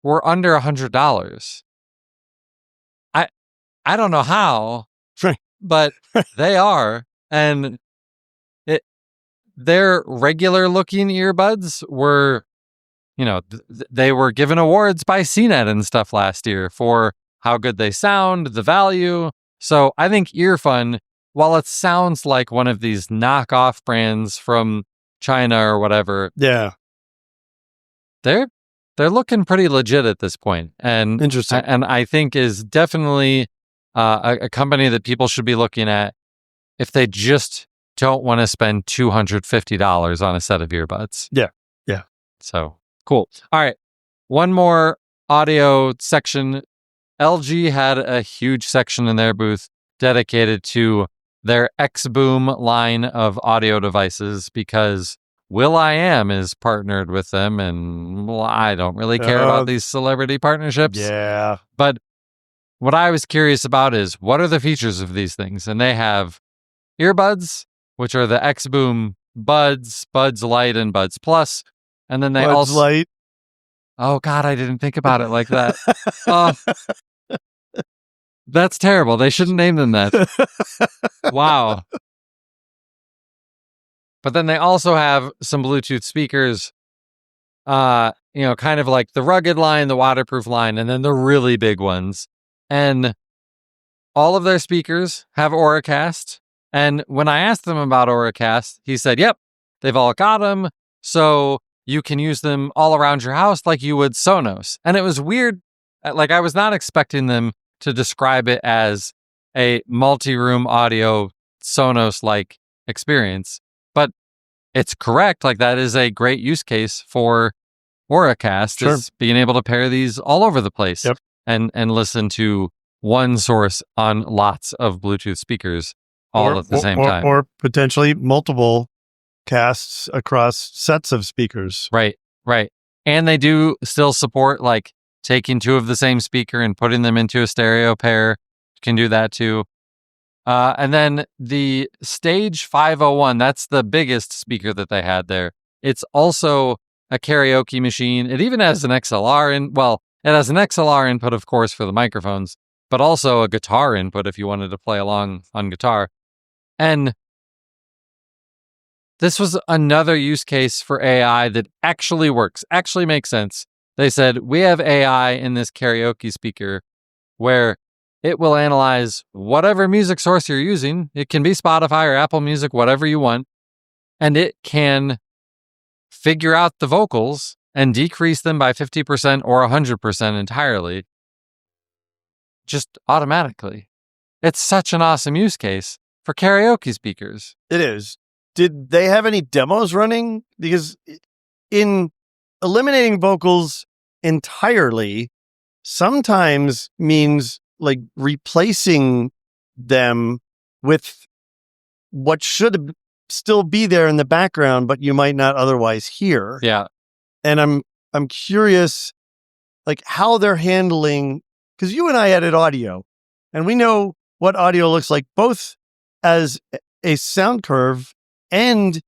were under $100. I don't know how, Right. but they are. And their regular looking earbuds were, they were given awards by CNET and stuff last year for how good they sound, the value. So I think Earfun, while it sounds like one of these knockoff brands from China or whatever, Yeah. they're looking pretty legit at this point. And Interesting. And I think is definitely a company that people should be looking at if they just don't want to spend $250 on a set of earbuds. Yeah. Yeah. So cool. All right. One more audio section. LG had a huge section in their booth dedicated to their X-Boom line of audio devices because Will.i.am is partnered with them, and I don't really care about these celebrity partnerships. Yeah. But what I was curious about is what are the features of these things? And they have earbuds, which are the X-Boom Buds, Buds Lite, and Buds Plus. And then they Buds also... Light. Oh, God, I didn't think about it like that. That's terrible. They shouldn't name them that. Wow. But then they also have some Bluetooth speakers, kind of like the rugged line, the waterproof line, and then the really big ones. And all of their speakers have Auracast. And when I asked them about Auracast, he said, yep, they've all got them. So you can use them all around your house like you would Sonos. And it was weird. Like, I was not expecting them to describe it as a multi-room audio Sonos-like experience. But it's correct. Like, that is a great use case for Auracast, Sure. is being able to pair these all over the place. Yep. And listen to one source on lots of Bluetooth speakers all at the same time. Or potentially multiple casts across sets of speakers. Right. And they do still support like taking two of the same speaker and putting them into a stereo pair. You can do that too. And then the Stage 501, that's the biggest speaker that they had there. It's also a karaoke machine. It even has an XLR in. Well, it has an XLR input, of course, for the microphones, but also a guitar input if you wanted to play along on guitar. And this was another use case for AI that actually works, actually makes sense. They said, we have AI in this karaoke speaker where it will analyze whatever music source you're using. It can be Spotify or Apple Music, whatever you want. And it can figure out the vocals and decrease them by 50% or 100% entirely, just automatically. It's such an awesome use case for karaoke speakers. It is. Did they have any demos running? Because in eliminating vocals entirely sometimes means like replacing them with what should still be there in the background, but you might not otherwise hear. Yeah. And I'm curious, like how they're handling, because you and I edit audio, and we know what audio looks like both as a sound curve and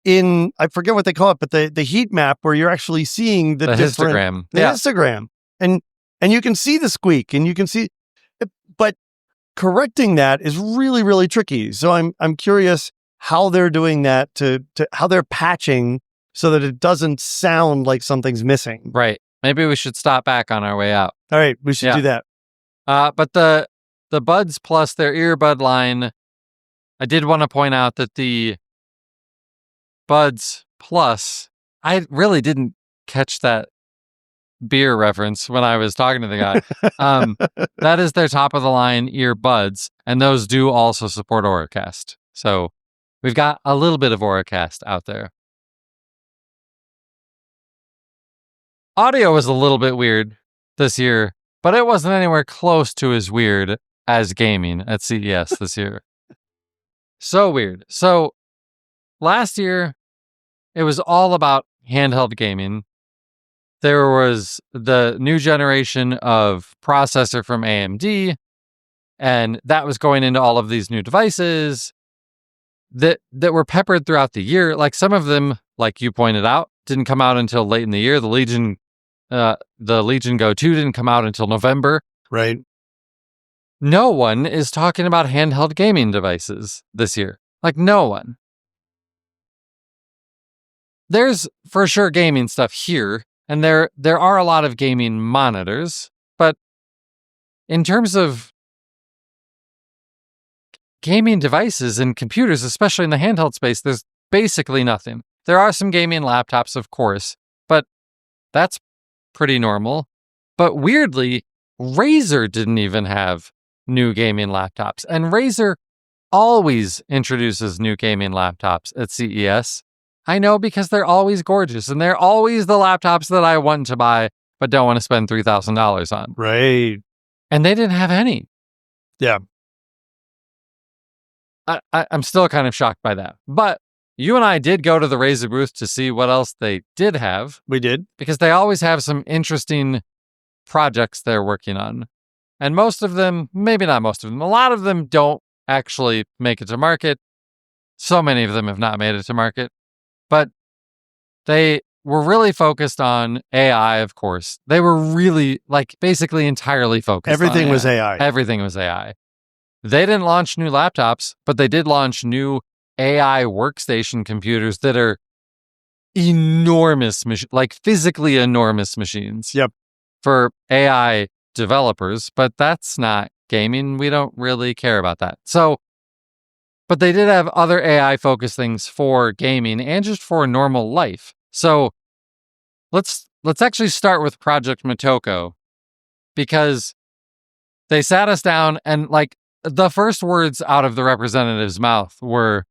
in, I forget what they call it, but the heat map where you're actually seeing the different histogram. the histogram, and you can see the squeak, and you can see, but correcting that is really, really tricky. So I'm curious how they're doing that to how they're patching so that it doesn't sound like something's missing. Right. Maybe we should stop back on our way out. All right, we should do that. But the Buds Plus, their earbud line, I did want to point out that the Buds Plus, I really didn't catch that beer reference when I was talking to the guy. That is their top of the line earbuds, and those do also support Auracast. So we've got a little bit of Auracast out there. Audio was a little bit weird this year, but it wasn't anywhere close to as weird as gaming at CES this year. So weird. So last year, it was all about handheld gaming. There was the new generation of processor from AMD, and that was going into all of these new devices that were peppered throughout the year. Like some of them, like you pointed out, didn't come out until late in the year. The Legion Go 2 didn't come out until November. Right. no one is talking about handheld gaming devices this year. Like, no one. There's for sure gaming stuff here, and there are a lot of gaming monitors, but in terms of gaming devices and computers, especially in the handheld space, there's basically nothing. There are some gaming laptops, of course, but that's pretty normal. But weirdly, Razer didn't even have new gaming laptops, and Razer always introduces new gaming laptops at CES. I know, because they're always gorgeous, and they're always the laptops that I want to buy, but don't want to spend $3,000 on. Right. And they didn't have any. Yeah. I'm still kind of shocked by that. But you and I did go to the Razer booth to see what else they did have. We did. Because they always have some interesting projects they're working on. And most of them, maybe not most of them, a lot of them don't actually make it to market. So many of them have not made it to market. But they were really focused on AI, of course. They were really, basically entirely focused Everything on was AI. Everything was AI. They didn't launch new laptops, but they did launch new AI workstation computers that are enormous, physically enormous machines. Yep. For AI developers, but that's not gaming. We don't really care about that. So, but they did have other AI focused things for gaming and just for normal life. So let's actually start with Project Motoko, because they sat us down and the first words out of the representative's mouth were,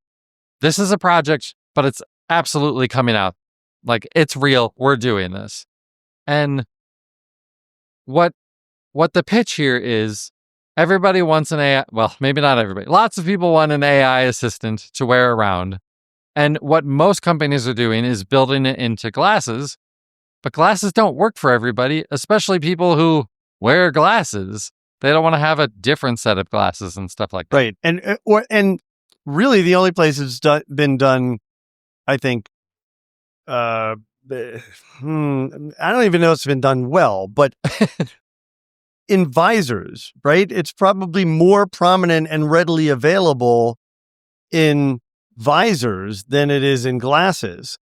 "This is a project, but it's absolutely coming out. It's real. We're doing this." And what the pitch here is, everybody wants an AI, well, maybe not everybody. Lots of people want an AI assistant to wear around. And what most companies are doing is building it into glasses. But glasses don't work for everybody, especially people who wear glasses. They don't want to have a different set of glasses and stuff like that. Right. And really the only place it's been done, I think, I don't even know it's been done well, but in visors, right? It's probably more prominent and readily available in visors than it is in glasses,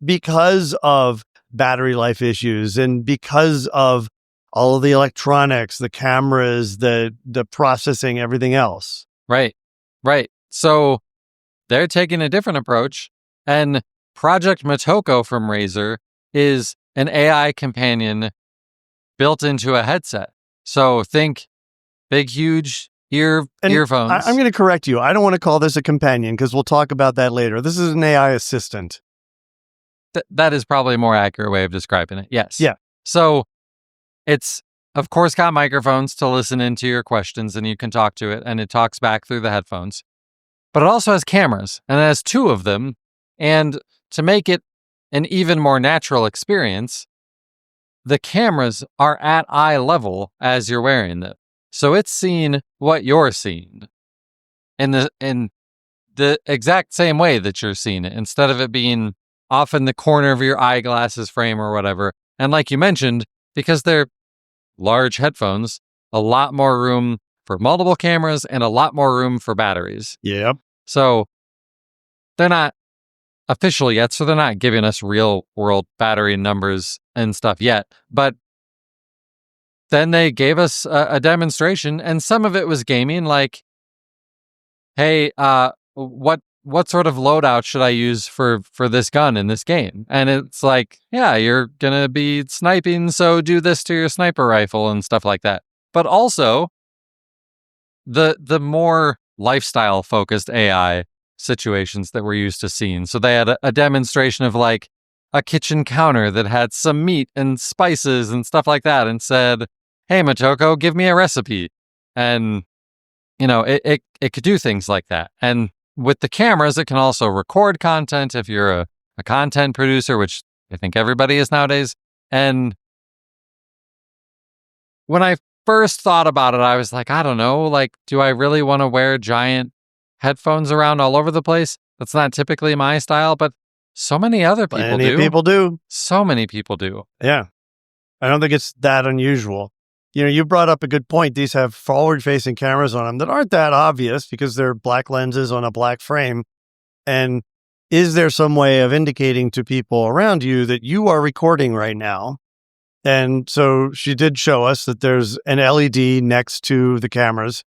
because of battery life issues and because of all of the electronics, the cameras, the processing, everything else. Right. So they're taking a different approach, and Project Motoko from Razer is an AI companion built into a headset. So think big, huge earphones. I'm going to correct you. I don't want to call this a companion, because we'll talk about that later. This is an AI assistant. That is probably a more accurate way of describing it. Yes. Yeah. So it's, of course, got microphones to listen into your questions, and you can talk to it, and it talks back through the headphones. But it also has cameras, and it has 2 of them. And to make it an even more natural experience, the cameras are at eye level as you're wearing them. So it's seeing what you're seeing in the exact same way that you're seeing it, instead of it being off in the corner of your eyeglasses frame or whatever. And like you mentioned, because they're large headphones, a lot more room for multiple cameras and a lot more room for batteries. Yep. So they're not official yet, so they're not giving us real world battery numbers and stuff yet. But then they gave us a demonstration, and some of it was gaming, like, hey, what sort of loadout should I use for this gun in this game? And it's like, yeah, you're gonna be sniping, so do this to your sniper rifle and stuff like that. But also the more lifestyle focused AI situations that we're used to seeing. So they had a demonstration of like a kitchen counter that had some meat and spices and stuff like that, and said, "Hey, Motoko, give me a recipe." And it could do things like that. And with the cameras, it can also record content if you're a content producer, which I think everybody is nowadays. And when I first thought about it, I was like, I don't know, do I really want to wear giant headphones around all over the place? That's not typically my style, but so many other people do. People do. So many people do. Yeah. I don't think it's that unusual. You brought up a good point. These have forward-facing cameras on them that aren't that obvious because they're black lenses on a black frame. And is there some way of indicating to people around you that you are recording right now? And so she did show us that there's an LED next to the cameras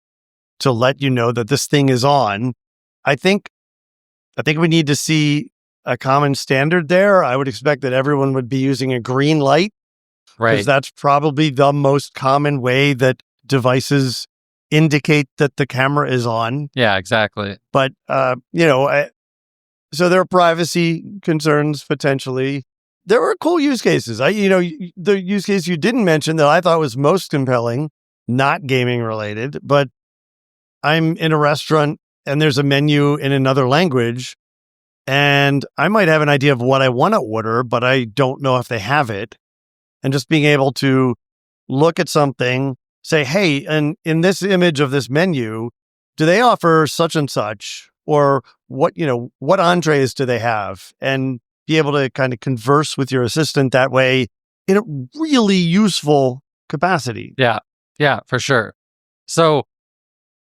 to let you know that this thing is on. I think we need to see a common standard there. I would expect that everyone would be using a green light. Right. Because that's probably the most common way that devices indicate that the camera is on. Yeah, exactly. But, so there are privacy concerns potentially. There were cool use cases. The use case you didn't mention that I thought was most compelling, not gaming related, but I'm in a restaurant and there's a menu in another language and I might have an idea of what I want to order, but I don't know if they have it. And just being able to look at something, say, hey, and in this image of this menu, do they offer such and such? Or what entrees do they have? And be able to kind of converse with your assistant that way in a really useful capacity. Yeah, for sure. So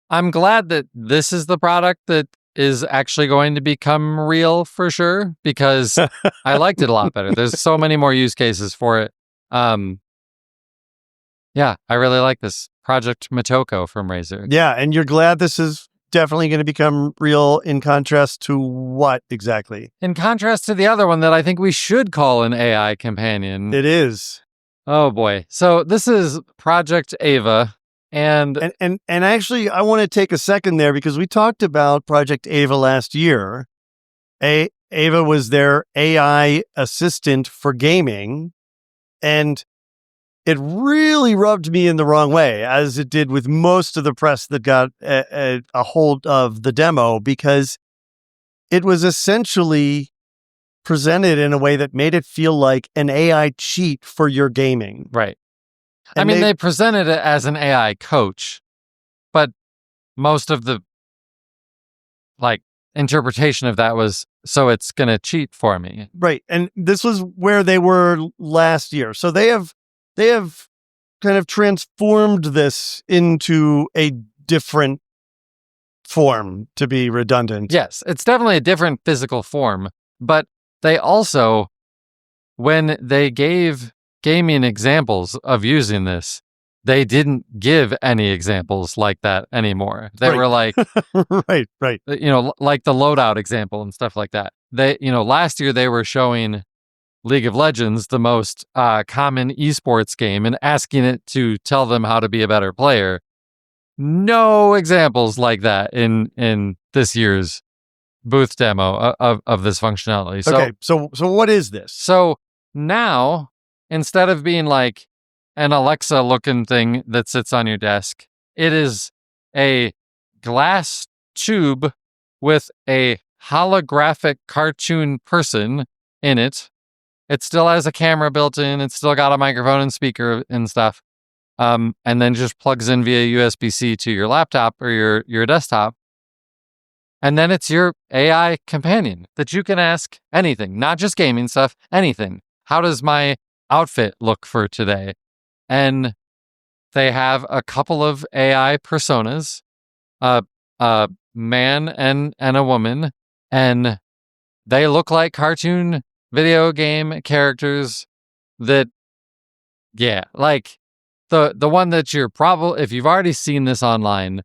I'm glad that this is the product that is actually going to become real for sure, because I liked it a lot better. There's so many more use cases for it. Yeah, I really like this Project Motoko from Razer. Yeah, and you're glad this is definitely going to become real in contrast to what exactly? In contrast to the other one that I think we should call an AI companion. It is. Oh boy. So this is Project Ava. And actually, I want to take a second there because we talked about Project Ava last year. Ava was their AI assistant for gaming. And it really rubbed me in the wrong way, as it did with most of the press that got a hold of the demo, because it was essentially presented in a way that made it feel like an AI cheat for your gaming. Right. And they presented it as an AI coach, but most of the interpretation of that was, so it's going to cheat for me. Right. And this was where they were last year. So they have kind of transformed this into a different form, to be redundant. Yes, it's definitely a different physical form, but they also, when they gave gaming examples of using this, they didn't give any examples like that anymore. They were like, right. Like the loadout example and stuff like that. They, last year they were showing League of Legends, the most common esports game, and asking it to tell them how to be a better player. No examples like that in this year's booth demo of this functionality. So what is this? So now, instead of being like an Alexa looking thing that sits on your desk, it is a glass tube with a holographic cartoon person in it. It still has a camera built in. It's still got a microphone and speaker and stuff. And then just plugs in via USB-C to your laptop or your desktop. And then it's your AI companion that you can ask anything, not just gaming stuff, anything. How does my outfit look for today? And they have a couple of AI personas, a man and a woman, and they look like cartoon video game characters that, like the one that you're probably, if you've already seen this online,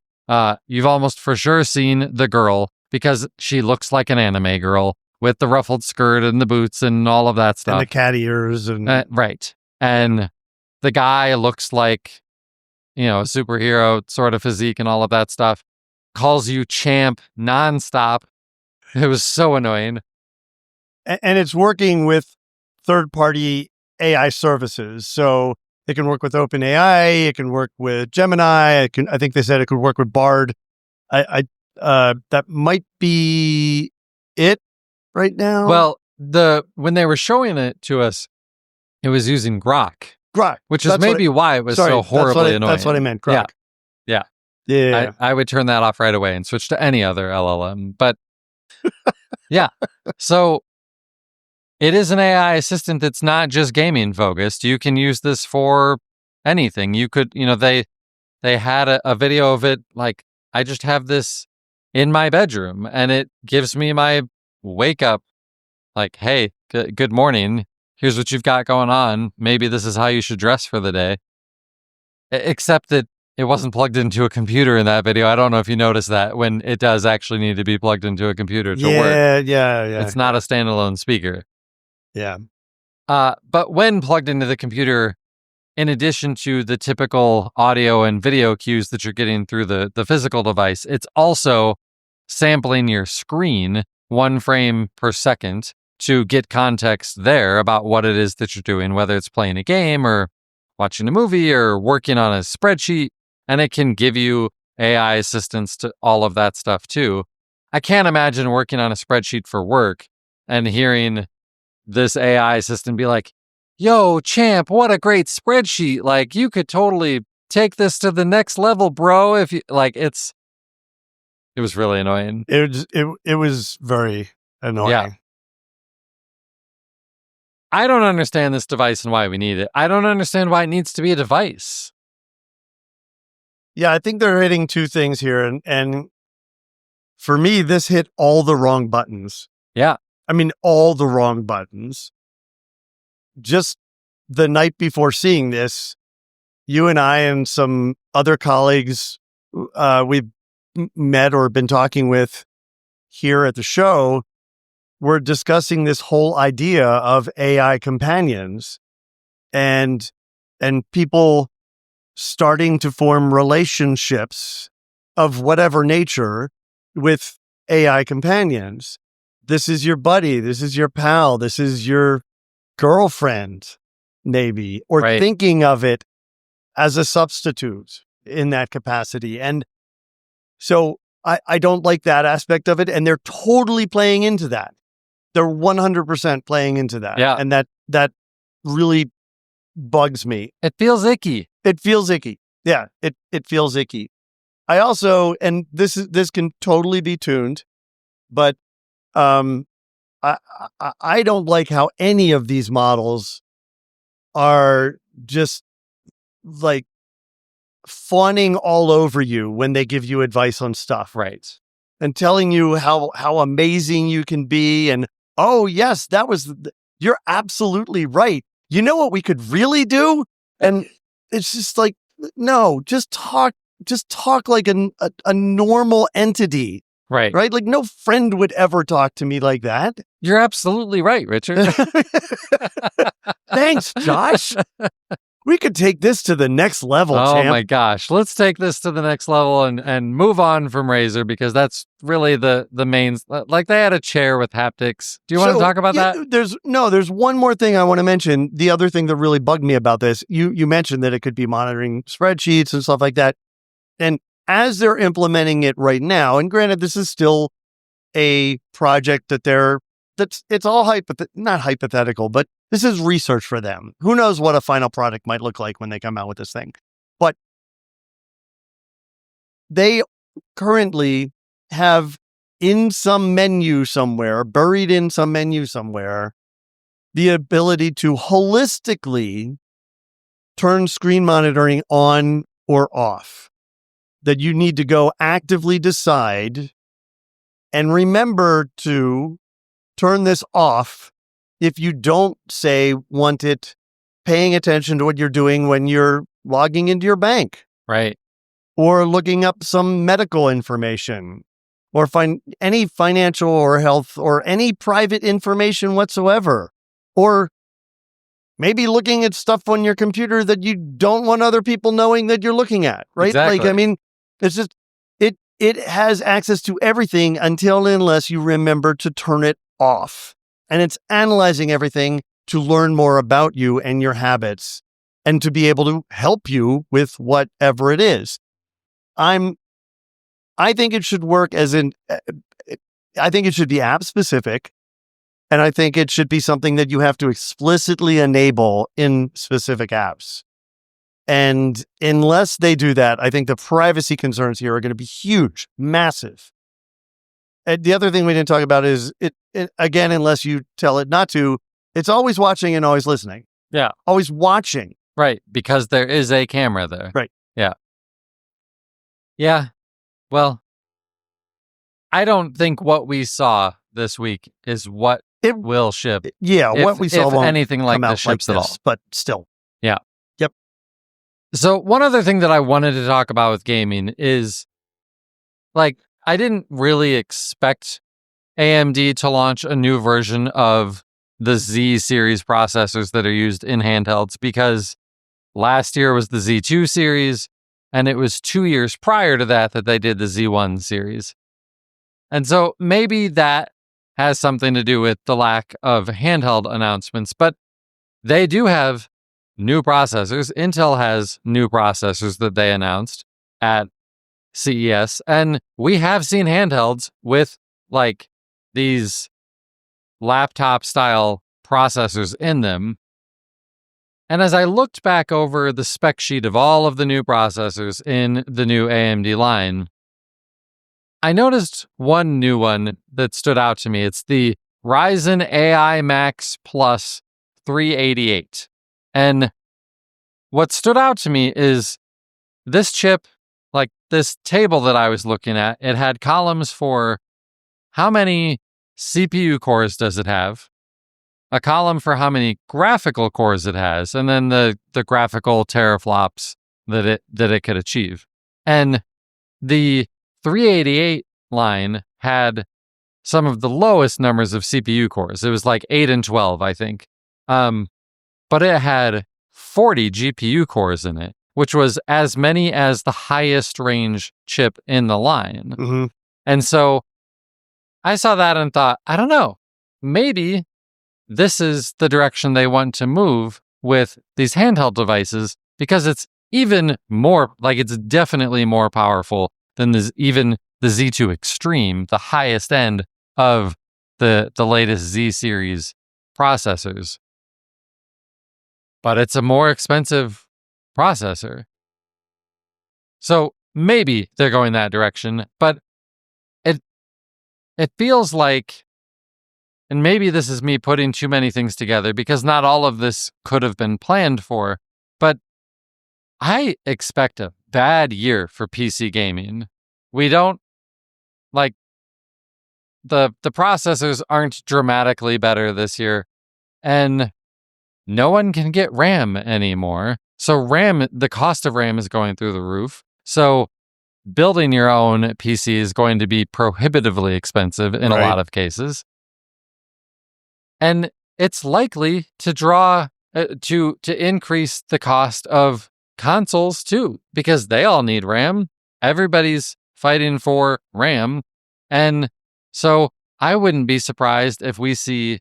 you've almost for sure seen the girl, because she looks like an anime girl with the ruffled skirt and the boots and all of that stuff. And the cat ears. And right. And the guy looks like, a superhero sort of physique and all of that stuff. Calls you champ nonstop. It was so annoying. And it's working with third-party AI services. So it can work with OpenAI. It can work with Gemini. I think they said it could work with Bard. That might be it right now. Well, when they were showing it to us, it was using Grok, which is maybe why it was so horribly annoying. That's what I meant. Grok. Yeah. I would turn that off right away and switch to any other LLM. But yeah, so it is an AI assistant that's not just gaming focused. You can use this for anything. You could, they had a video of it, like, I just have this in my bedroom and it gives me my wake up, like, hey, good morning. Here's what you've got going on. Maybe this is how you should dress for the day. Except that it wasn't plugged into a computer in that video. I don't know if you noticed that, when it does actually need to be plugged into a computer to work. Yeah. It's not a standalone speaker. Yeah. But when plugged into the computer, in addition to the typical audio and video cues that you're getting through the physical device, it's also sampling your screen 1 frame per second to get context there about what it is that you're doing, whether it's playing a game or watching a movie or working on a spreadsheet. And it can give you AI assistance to all of that stuff too. I can't imagine working on a spreadsheet for work and hearing this AI system be like, yo, champ, what a great spreadsheet. Like, you could totally take this to the next level, bro. If you like, it was really annoying. It was very annoying. Yeah. I don't understand this device and why we need it. I don't understand why it needs to be a device. Yeah, I think they're hitting 2 things here. And for me, this hit all the wrong buttons. Yeah. I mean, all the wrong buttons. Just the night before seeing this, you and I and some other colleagues we've met or been talking with here at the show, we're discussing this whole idea of AI companions and people starting to form relationships of whatever nature with AI companions. This is your buddy. This is your pal. This is your girlfriend, maybe, or Right. thinking of it as a substitute in that capacity. And so I don't like that aspect of it. And they're totally playing into that. They're 100% playing into that. Yeah. And that really bugs me. It feels icky. It feels icky. Yeah, it feels icky. I also, and this can totally be tuned, but I don't like how any of these models are just like fawning all over you when they give you advice on stuff. Right. And telling you how amazing you can be. And, oh, yes, you're absolutely right. You know what we could really do? And it's just like, no, just talk like a normal entity. Right. Right? Like, no friend would ever talk to me like that. You're absolutely right, Richard. Thanks, Josh. We could take this to the next level, champ. My gosh. Let's take this to the next level and move on from Razer, because that's really the main, like, they had a chair with haptics. Do you want to talk about that? There's one more thing I want to mention. The other thing that really bugged me about this, you mentioned that it could be monitoring spreadsheets and stuff like that. And as they're implementing it right now, and granted, this is still a project it's all not hypothetical, but this is research for them. Who knows what a final product might look like when they come out with this thing. But they currently have in some menu somewhere, buried in some menu somewhere, the ability to holistically turn screen monitoring on or off. That you need to go actively decide and remember to turn this off if you don't, say, want it paying attention to what you're doing when you're logging into your bank. Right. Or looking up some medical information, or find any financial or health or any private information whatsoever. Or maybe looking at stuff on your computer that you don't want other people knowing that you're looking at, right? Exactly. Like, I mean, it's just, it has access to everything unless you remember to turn it off. And it's analyzing everything to learn more about you and your habits and to be able to help you with whatever it is. I think it should work I think it should be app specific. And I think it should be something that you have to explicitly enable in specific apps. And unless they do that, I think the privacy concerns here are going to be huge, massive. And the other thing we didn't talk about is it again, unless you tell it not to, it's always watching and always listening. Yeah. Always watching. Right, because there is a camera there. Right. Yeah. Yeah. Well, I don't think what we saw this week is what It will ship. Yeah, if, what we saw if won't anything like come this out like ships at this, all. but still. Yeah. Yep. So one other thing that I wanted to talk about with gaming is, like, I didn't really expect AMD to launch a new version of the Z series processors that are used in handhelds, because last year was the Z2 series, and it was 2 years prior to that they did the Z1 series. And so maybe that has something to do with the lack of handheld announcements, but they do have new processors. Intel has new processors that they announced at CES, and we have seen handhelds with like these laptop style processors in them. And as I looked back over the spec sheet of all of the new processors in the new AMD line, I noticed one new one that stood out to me. It's the Ryzen AI Max Plus 388. And what stood out to me is this chip, like this table that I was looking at, it had columns for how many CPU cores does it have, a column for how many graphical cores it has, and then the graphical teraflops that it could achieve. And the 388 line had some of the lowest numbers of CPU cores. It was like 8 and 12, I think. But it had 40 GPU cores in it, which was as many as the highest range chip in the line. Mm-hmm. And so I saw that and thought, I don't know, maybe this is the direction they want to move with these handheld devices, because it's even more, like, it's definitely more powerful than even the Z2 Extreme, the highest end of the latest Z series processors. But it's a more expensive processor. So maybe they're going that direction, but it feels like, and maybe this is me putting too many things together because not all of this could have been planned for, but I expect a bad year for PC gaming. We don't, like, the processors aren't dramatically better this year, and no one can get RAM anymore. So the cost of RAM is going through the roof. So building your own PC is going to be prohibitively expensive in a lot of cases. And it's likely to draw to increase the cost of consoles too, because they all need RAM. Everybody's fighting for RAM. And so I wouldn't be surprised if we see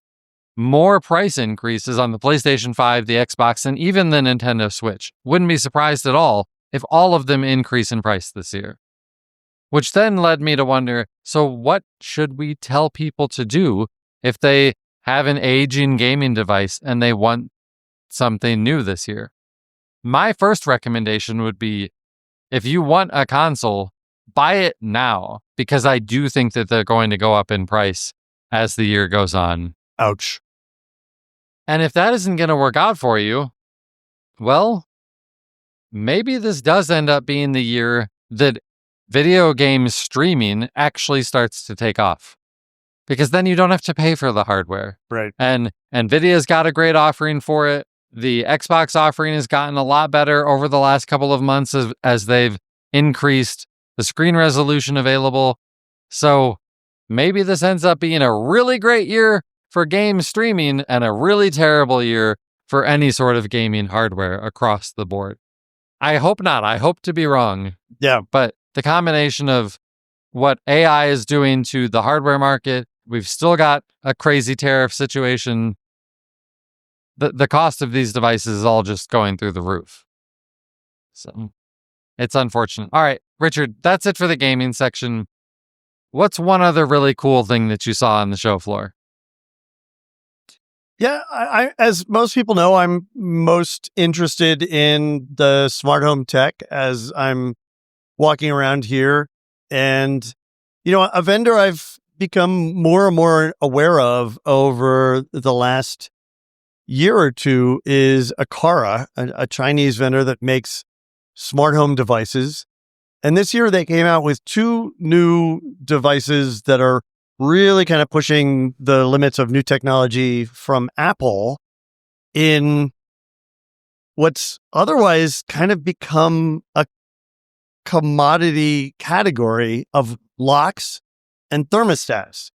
more price increases on the PlayStation 5, the Xbox, and even the Nintendo Switch. Wouldn't be surprised at all if all of them increase in price this year. Which then led me to wonder, so what should we tell people to do if they have an aging gaming device and they want something new this year? My first recommendation would be, if you want a console, buy it now, because I do think that they're going to go up in price as the year goes on. Ouch. And if that isn't going to work out for you, well, maybe this does end up being the year that video game streaming actually starts to take off, because then you don't have to pay for the hardware. Right. And Nvidia's got a great offering for it. The Xbox offering has gotten a lot better over the last couple of months as they've increased the screen resolution available. So maybe this ends up being a really great year for game streaming and a really terrible year for any sort of gaming hardware across the board. I hope not. I hope to be wrong. Yeah. But the combination of what AI is doing to the hardware market, we've still got a crazy tariff situation. The cost of these devices is all just going through the roof. So it's unfortunate. All right, Richard, that's it for the gaming section. What's one other really cool thing that you saw on the show floor? Yeah, I as most people know, I'm most interested in the smart home tech as I'm walking around here. And, a vendor I've become more and more aware of over the last year or two is Akara, a Chinese vendor that makes smart home devices. And this year they came out with 2 new devices that are really kind of pushing the limits of new technology from Apple in what's otherwise kind of become a commodity category of locks and thermostats.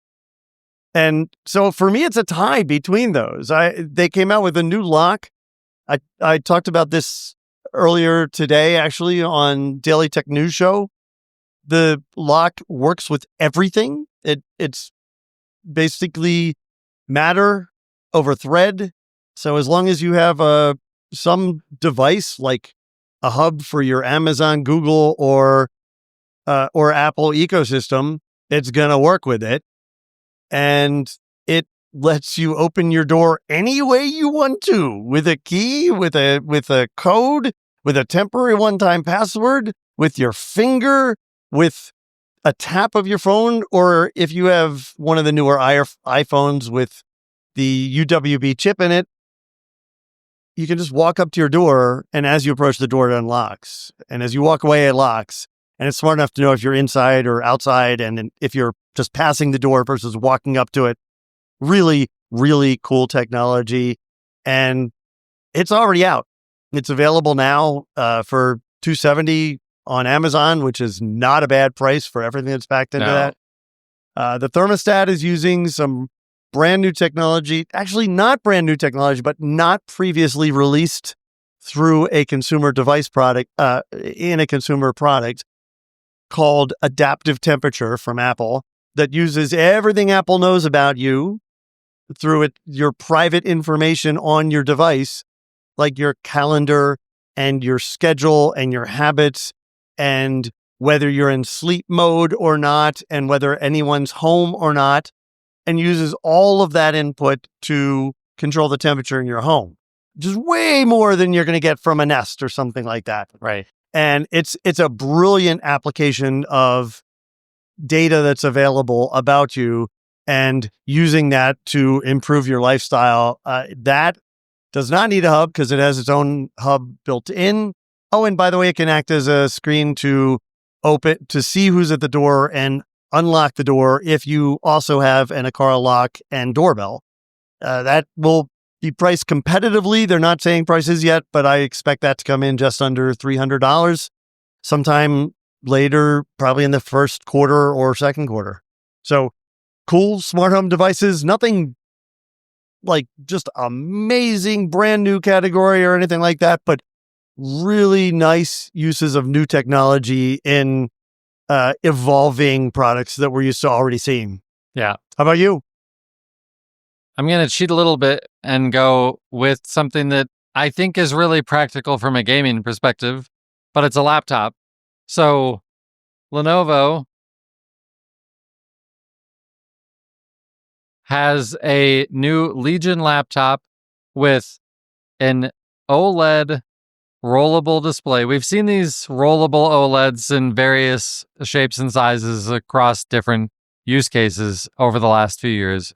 And so for me, it's a tie between those. They came out with a new lock. I talked about this earlier today, actually, on Daily Tech News Show. The lock works with everything. It's basically Matter over Thread. So as long as you have some device like a hub for your Amazon, Google, or Apple ecosystem, it's gonna work with it, and it lets you open your door any way you want to, with a key, with a code, with a temporary one-time password, with your finger, with a tap of your phone, or if you have one of the newer iPhones with the UWB chip in it, you can just walk up to your door, and as you approach the door, it unlocks. And as you walk away, it locks. And it's smart enough to know if you're inside or outside, and if you're just passing the door versus walking up to it. Really, really cool technology. And it's already out. It's available now for $270 on Amazon, which is not a bad price for everything that's packed into that. The thermostat is using some brand new technology, actually not brand new technology, but not previously released through a consumer device product, in a consumer product called Adaptive Temperature from Apple, that uses everything Apple knows about you through your private information on your device, like your calendar and your schedule and your habits, and whether you're in sleep mode or not, and whether anyone's home or not, and uses all of that input to control the temperature in your home, which is way more than you're going to get from a Nest or something like that. Right. And it's a brilliant application of data that's available about you and using that to improve your lifestyle. That does not need a hub because it has its own hub built in. Oh, and by the way, it can act as a screen to see who's at the door and unlock the door if you also have an Akara lock and doorbell. That will be priced competitively. They're not saying prices yet, but I expect that to come in just under $300 sometime later, probably in the first quarter or second quarter. So cool smart home devices, nothing like just amazing brand new category or anything like that, but really nice uses of new technology in evolving products that we're used to already seeing. Yeah. How about you? I'm going to cheat a little bit and go with something that I think is really practical from a gaming perspective, but it's a laptop. So Lenovo has a new Legion laptop with an OLED rollable display. We've seen these rollable OLEDs in various shapes and sizes across different use cases over the last few years.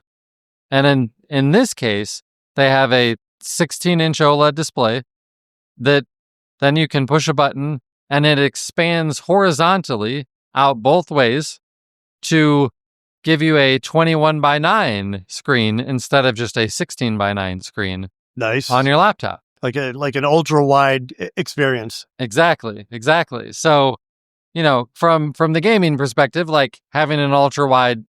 And in this case, they have a 16-inch OLED display that then you can push a button and it expands horizontally out both ways to give you a 21:9 screen instead of just a 16:9 screen. Nice. On your laptop. Like an ultra wide experience. Exactly. So, from the gaming perspective, like having an ultra wide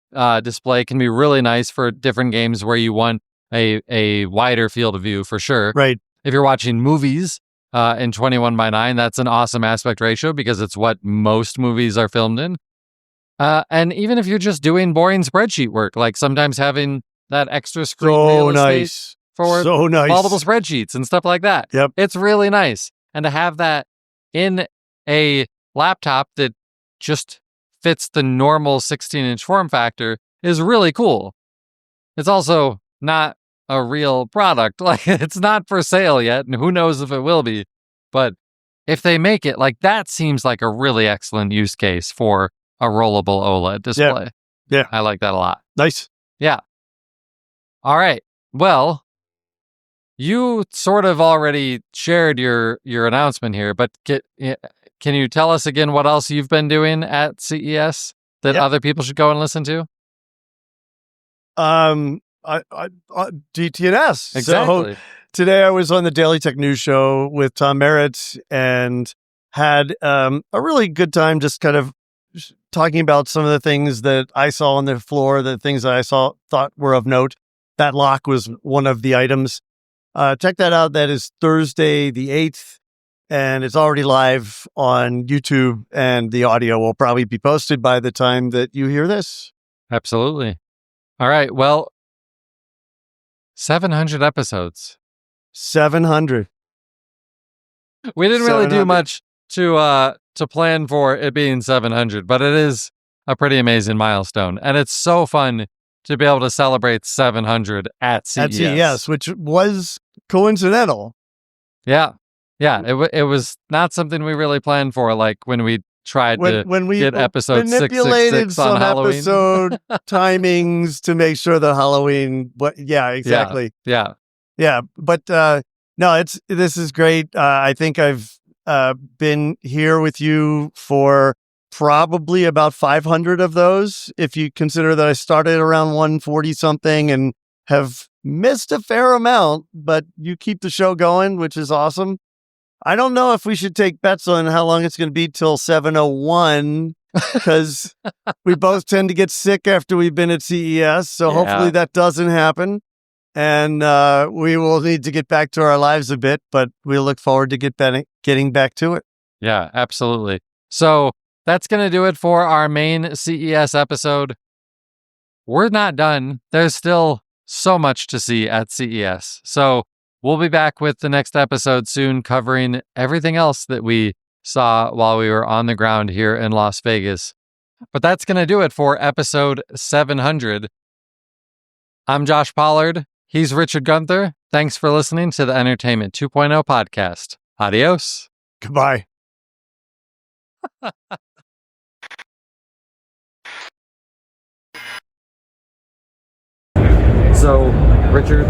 display can be really nice for different games where you want a wider field of view for sure. Right. If you're watching movies in 21:9, that's an awesome aspect ratio because it's what most movies are filmed in. And even if you're just doing boring spreadsheet work, like sometimes having that extra screen real estate for multiple spreadsheets and stuff like that. Yep. It's really nice. And to have that in a laptop that just fits the normal 16-inch form factor is really cool. It's also not a real product. Like, it's not for sale yet, and who knows if it will be. But if they make it, like, that seems like a really excellent use case for a rollable OLED display. Yeah. I like that a lot. Nice. Yeah. All right. Well, you sort of already shared your announcement here, but can you tell us again what else you've been doing at CES that other people should go and listen to? DTNS. Exactly. So today I was on the Daily Tech News Show with Tom Merritt and had a really good time just kind of talking about some of the things that I saw on the floor, the things that I thought were of note. That lock was one of the items. Check that out. That is Thursday the 8th, and it's already live on YouTube, and the audio will probably be posted by the time that you hear this. Absolutely. All right. Well, 700 episodes. 700. We didn't really do much to plan for it being 700, but it is a pretty amazing milestone, and it's so fun to be able to celebrate 700 at CES. At CES, which was coincidental. Yeah. It was not something we really planned for, like when we tried to get episode 666 on Halloween. Episode timings to make sure that Halloween. Yeah, exactly. Yeah. But no, this is great. I think I've been here with you for probably about 500 of those, if you consider that I started around 140 something and have missed a fair amount, but you keep the show going, which is awesome. I don't know if we should take bets on how long it's going to be till 701, because we both tend to get sick after we've been at CES. So hopefully that doesn't happen. And we will need to get back to our lives a bit, but we look forward to getting back to it. Yeah, absolutely. So that's going to do it for our main CES episode. We're not done. There's still so much to see at CES. So we'll be back with the next episode soon, covering everything else that we saw while we were on the ground here in Las Vegas. But that's going to do it for episode 700. I'm Josh Pollard. He's Richard Gunther. Thanks for listening to the Entertainment 2.0 podcast. Adios. Goodbye. So, Richard,